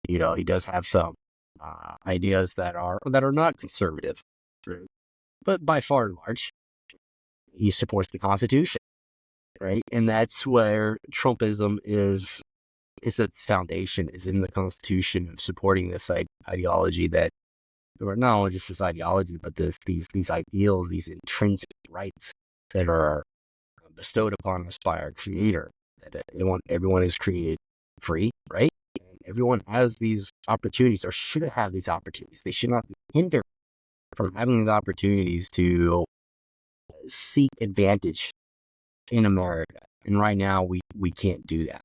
he does have some ideas that are not conservative, but by far and large, he supports the Constitution, right? And that's where Trumpism is its foundation, is in the Constitution of supporting this ideology that, or not only just this ideology, but these ideals, these intrinsic rights that are bestowed upon us by our Creator. That everyone is created free, right? Everyone has these opportunities, or should have these opportunities. They should not be hindered from having these opportunities to seek advantage in America. And right now, we can't do that,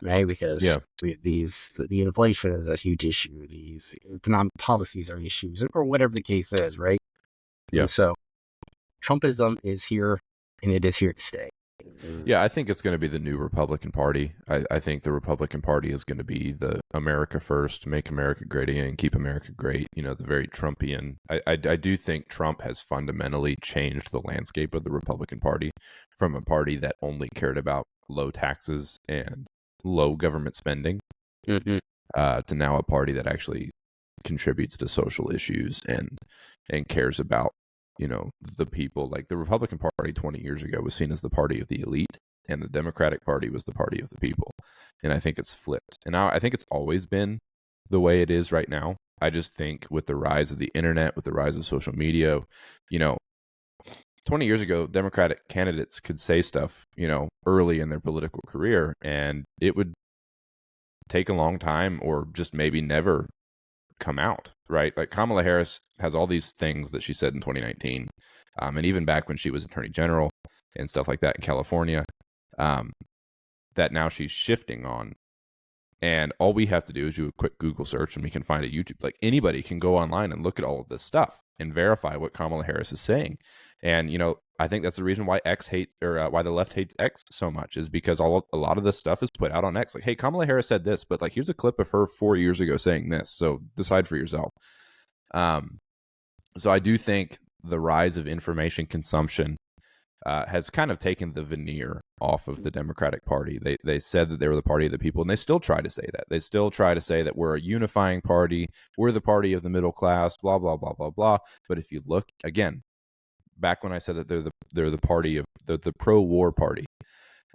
right? Because the inflation is a huge issue. These economic policies are issues, or whatever the case is, right? Yeah. And so Trumpism is here, and it is here to stay. Yeah, I think it's going to be the new Republican Party. I think the Republican Party is going to be the America first, make America great again, keep America great. You know, the very Trumpian. I do think Trump has fundamentally changed the landscape of the Republican Party from a party that only cared about low taxes and low government spending Mm-hmm. to now a party that actually contributes to social issues and cares about, you know, the people. Like the Republican Party 20 years ago was seen as the party of the elite, and the Democratic Party was the party of the people. And I think it's flipped. And now I think it's always been the way it is right now. I just think with the rise of the internet, with the rise of social media, you know, 20 years ago, Democratic candidates could say stuff, you know, early in their political career, and it would take a long time or just maybe never come out, right? Like Kamala Harris has all these things that she said in 2019, and even back when she was Attorney General and stuff like that in California, that now she's shifting on. And all we have to do is do a quick Google search, and we can find a YouTube. Like anybody can go online and look at all of this stuff and verify what Kamala Harris is saying. And you know, I think that's the reason why X hates, or why the left hates X so much, is because a lot of this stuff is put out on X. Like, hey, Kamala Harris said this, but like, here's a clip of her 4 years ago saying this. So decide for yourself. So I do think the rise of information consumption has kind of taken the veneer off of the Democratic Party. They said that they were the party of the people, and they still try to say that. They still try to say that we're a unifying party, we're the party of the middle class, blah blah blah blah blah. But if you look again, back when I said that they're the party of the pro-war party,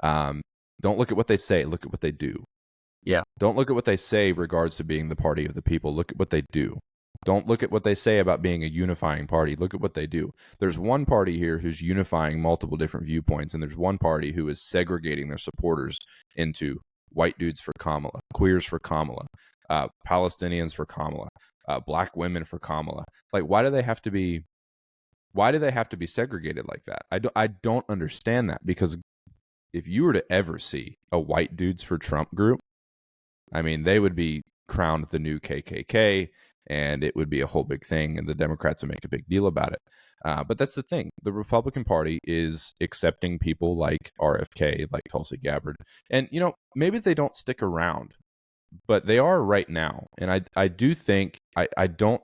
don't look at what they say, look at what they do. Yeah. Don't look at what they say regards to being the party of the people. Look at what they do. Don't look at what they say about being a unifying party. Look at what they do. There's one party here who's unifying multiple different viewpoints, and there's one party who is segregating their supporters into white dudes for Kamala, queers for Kamala, Palestinians for Kamala, black women for Kamala. Like, why do they have to be segregated like that? I don't understand that, because if you were to ever see a white dudes for Trump group, I mean, they would be crowned the new KKK, and it would be a whole big thing, and the Democrats would make a big deal about it. But that's the thing. The Republican Party is accepting people like RFK, like Tulsi Gabbard. And, you know, maybe they don't stick around, but they are right now. And I do think, I don't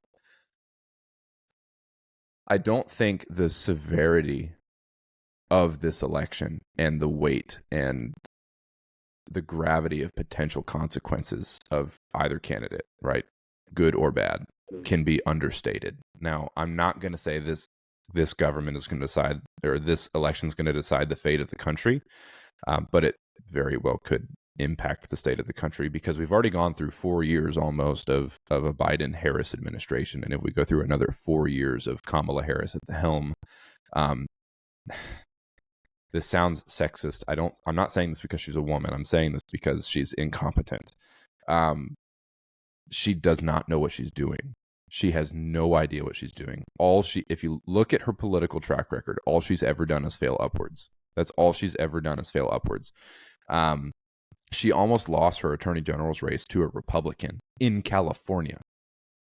think the severity of this election and the weight and the gravity of potential consequences of either candidate, right, good or bad, can be understated. Now, I'm not going to say this government is going to decide, or this election is going to decide the fate of the country, but it very well could impact the state of the country, because we've already gone through 4 years almost of a Biden-Harris administration, and if we go through another 4 years of Kamala Harris at the helm, this sounds sexist. I'm not saying this because she's a woman. I'm saying this because she's incompetent. She does not know what she's doing. She has no idea what she's doing. If you look at her political track record, all she's ever done is fail upwards. That's all she's ever done is fail upwards. She almost lost her attorney general's race to a Republican in California.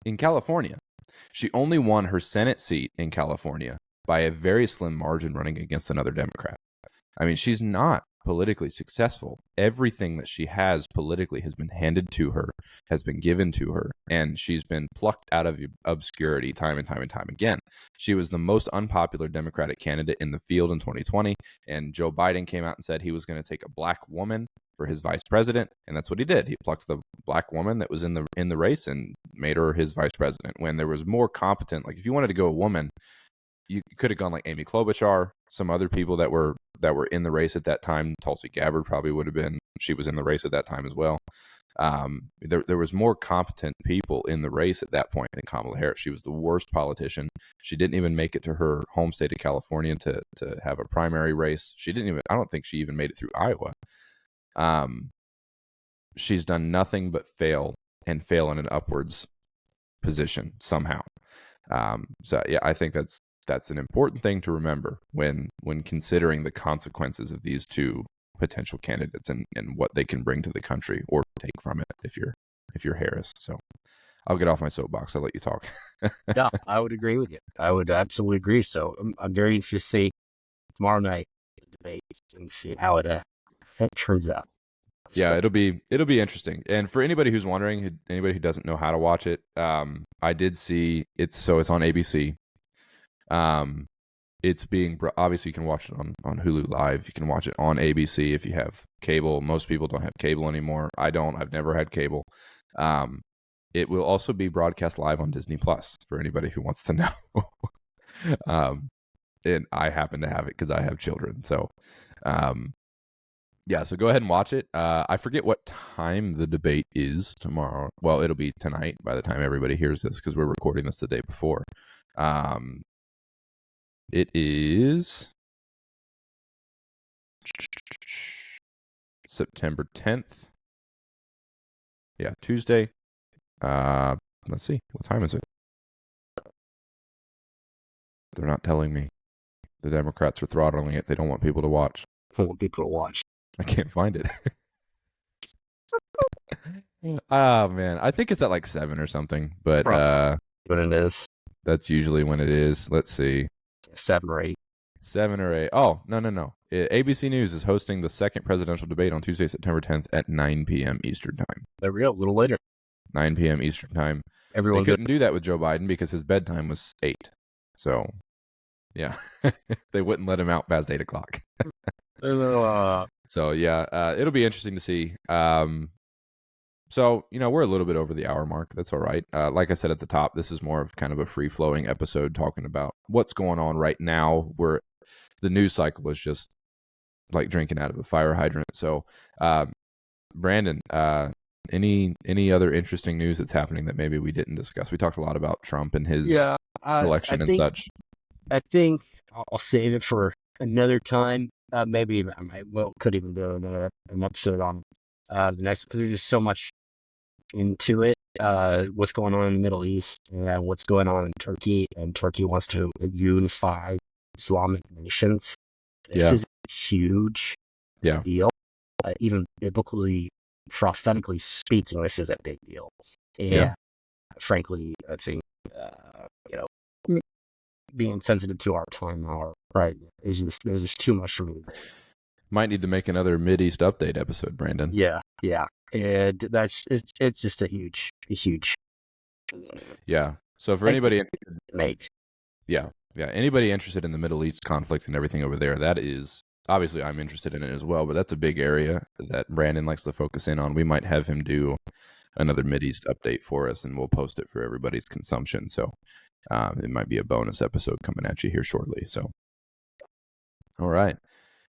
In California. She only won her Senate seat in California by a very slim margin, running against another Democrat. I mean, she's not politically successful. Everything that she has politically has been handed to her, has been given to her, and she's been plucked out of obscurity time and time and time again. She was the most unpopular Democratic candidate in the field in 2020, and Joe Biden came out and said he was going to take a black woman for his vice president, and that's what he did. He plucked the black woman that was in the race and made her his vice president, when there was more competent, like if you wanted to go a woman, you could have gone like Amy Klobuchar, some other people that were in the race at that time. Tulsi Gabbard probably would have been. She was in the race at that time as well. There was more competent people in the race at that point than Kamala Harris. She was the worst politician. She didn't even make it to her home state of California to have a primary race. I don't think she even made it through Iowa. She's done nothing but fail in an upwards position somehow. So yeah, I think that's an important thing to remember when considering the consequences of these two potential candidates and what they can bring to the country or take from it if you're Harris. So I'll get off my soapbox. I'll let you talk. Yeah, I would agree with you. I would absolutely agree. So I'm very interested to see tomorrow night the debate and see how it turns out. Yeah, So, it'll be interesting. And for anybody who's wondering, anybody who doesn't know how to watch it, I did see it's on ABC. Um, it's being obviously you can watch it on Hulu Live. You can watch it on ABC if you have cable. Most people don't have cable anymore. I don't. I've never had cable. Um, it will also be broadcast live on Disney Plus for anybody who wants to know. And I happen to have it because I have children. So, yeah, so go ahead and watch it. I forget what time the debate is tomorrow. Well, it'll be tonight by the time everybody hears this because we're recording this the day before. It is September 10th. Yeah, Tuesday. Let's see. What time is it? They're not telling me. The Democrats are throttling it. They don't want people to watch. I want people to watch. I can't find it. Oh, man. I think it's at like 7 or something. But What it is. That's usually when it is. Let's see. 7 or 8. 7 or 8. Oh, no. ABC News is hosting the second presidential debate on Tuesday, September 10th at 9 p.m. Eastern Time. There we go. A little later. 9 p.m. Eastern Time. They couldn't do that with Joe Biden because his bedtime was 8. So, yeah. They wouldn't let him out past 8 o'clock. So, yeah, it'll be interesting to see. So, we're a little bit over the hour mark. That's all right. Like I said at the top, this is more of kind of a free-flowing episode talking about what's going on right now, where the news cycle is just like drinking out of a fire hydrant. So, Brandon, any other interesting news that's happening that maybe we didn't discuss? We talked a lot about Trump and his election and such. I think I'll save it for another time. Maybe could even do an episode on the next, because there's just so much into it. What's going on in the Middle East and what's going on in Turkey, and Turkey wants to unify Islamic nations. This is a huge deal. Even biblically, prophetically speaking, this is a big deal. And frankly, I think being sensitive to our time hour, right, there's just too much for me. Might need to make another Mideast update episode, Brandon. Yeah. And it's just a huge. Yeah. So for anybody anybody interested in the Middle East conflict and everything over there, that is obviously I'm interested in it as well. But that's a big area that Brandon likes to focus in on. We might have him do another Mideast update for us, and we'll post it for everybody's consumption. So it might be a bonus episode coming at you here shortly. So, all right.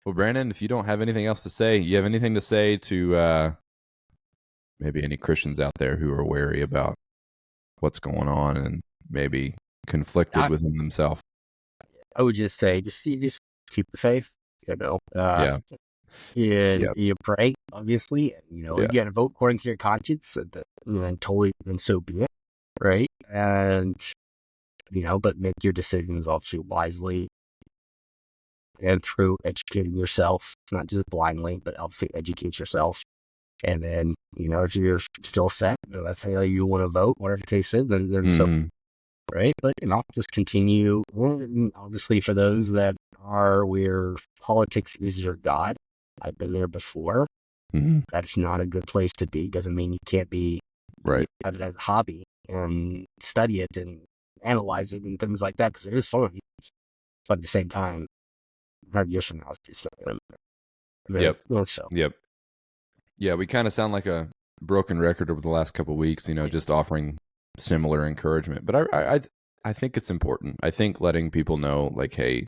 Well, Brandon, if you don't have anything else to say, you have anything to say to maybe any Christians out there who are wary about what's going on and maybe conflicted within themselves? I would just say, just keep the faith, You pray, obviously, you got to vote according to your conscience, and so be it, right? And, but make your decisions obviously wisely and through educating yourself, not just blindly, but obviously educate yourself. And then, if you're still set, that's how you want to vote, whatever the case is, then so, right? But, just continue. Obviously, for those that are where politics is your God, I've been there before. That's not a good place to be. Doesn't mean you can't be right. Have it as a hobby and study it and analyze it and things like that, because it is fun. But at the same time, 100 years from now, it's not going to matter. Yep. Yeah, we kind of sound like a broken record over the last couple of weeks, just offering similar encouragement. But I think it's important. I think letting people know, like, hey,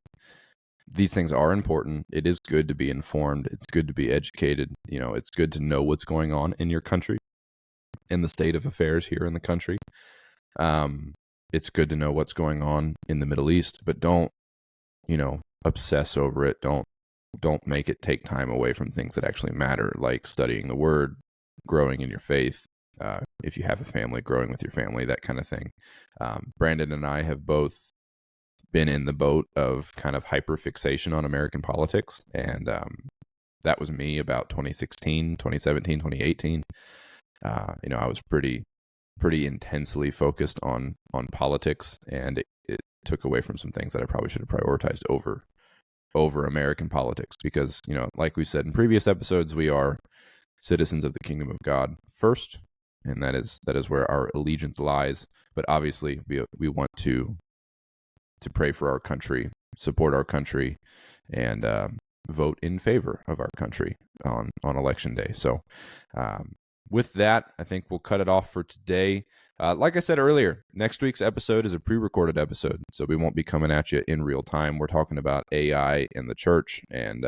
these things are important. It is good to be informed. It's good to be educated. It's good to know what's going on in your country, in the state of affairs here in the country. It's good to know what's going on in the Middle East, but don't, obsess over it. Don't make it take time away from things that actually matter, like studying the Word, growing in your faith. If you have a family, growing with your family, that kind of thing. Brandon and I have both been in the boat of kind of hyperfixation on American politics. And that was me about 2016, 2017, 2018. I was pretty pretty intensely focused on politics, and it took away from some things that I probably should have prioritized over American politics, because, you know, like we said in previous episodes, we are citizens of the kingdom of God first, and that is where our allegiance lies. But obviously, we want to pray for our country, support our country, and vote in favor of our country on election day. So with that, I think we'll cut it off for today. Like I said earlier, next week's episode is a pre-recorded episode, so we won't be coming at you in real time. We're talking about AI in the church, and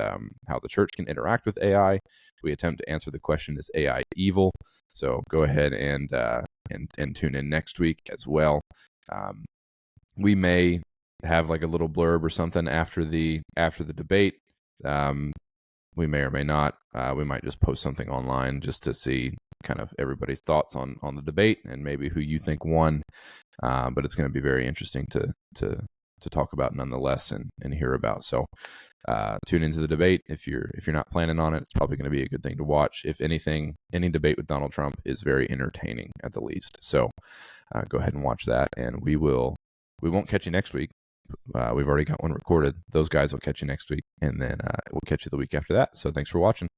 how the church can interact with AI. We attempt to answer the question, is AI evil? So go ahead and tune in next week as well. We may have like a little blurb or something after the debate. We may or may not. We might just post something online just to see kind of everybody's thoughts on the debate and maybe who you think won. But it's going to be very interesting to talk about nonetheless and hear about. So tune into the debate. If you're not planning on it, it's probably going to be a good thing to watch. If anything, any debate with Donald Trump is very entertaining at the least. So go ahead and watch that, and we won't catch you next week. We've already got one recorded. Those guys will catch you next week, and then we'll catch you the week after that. So thanks for watching.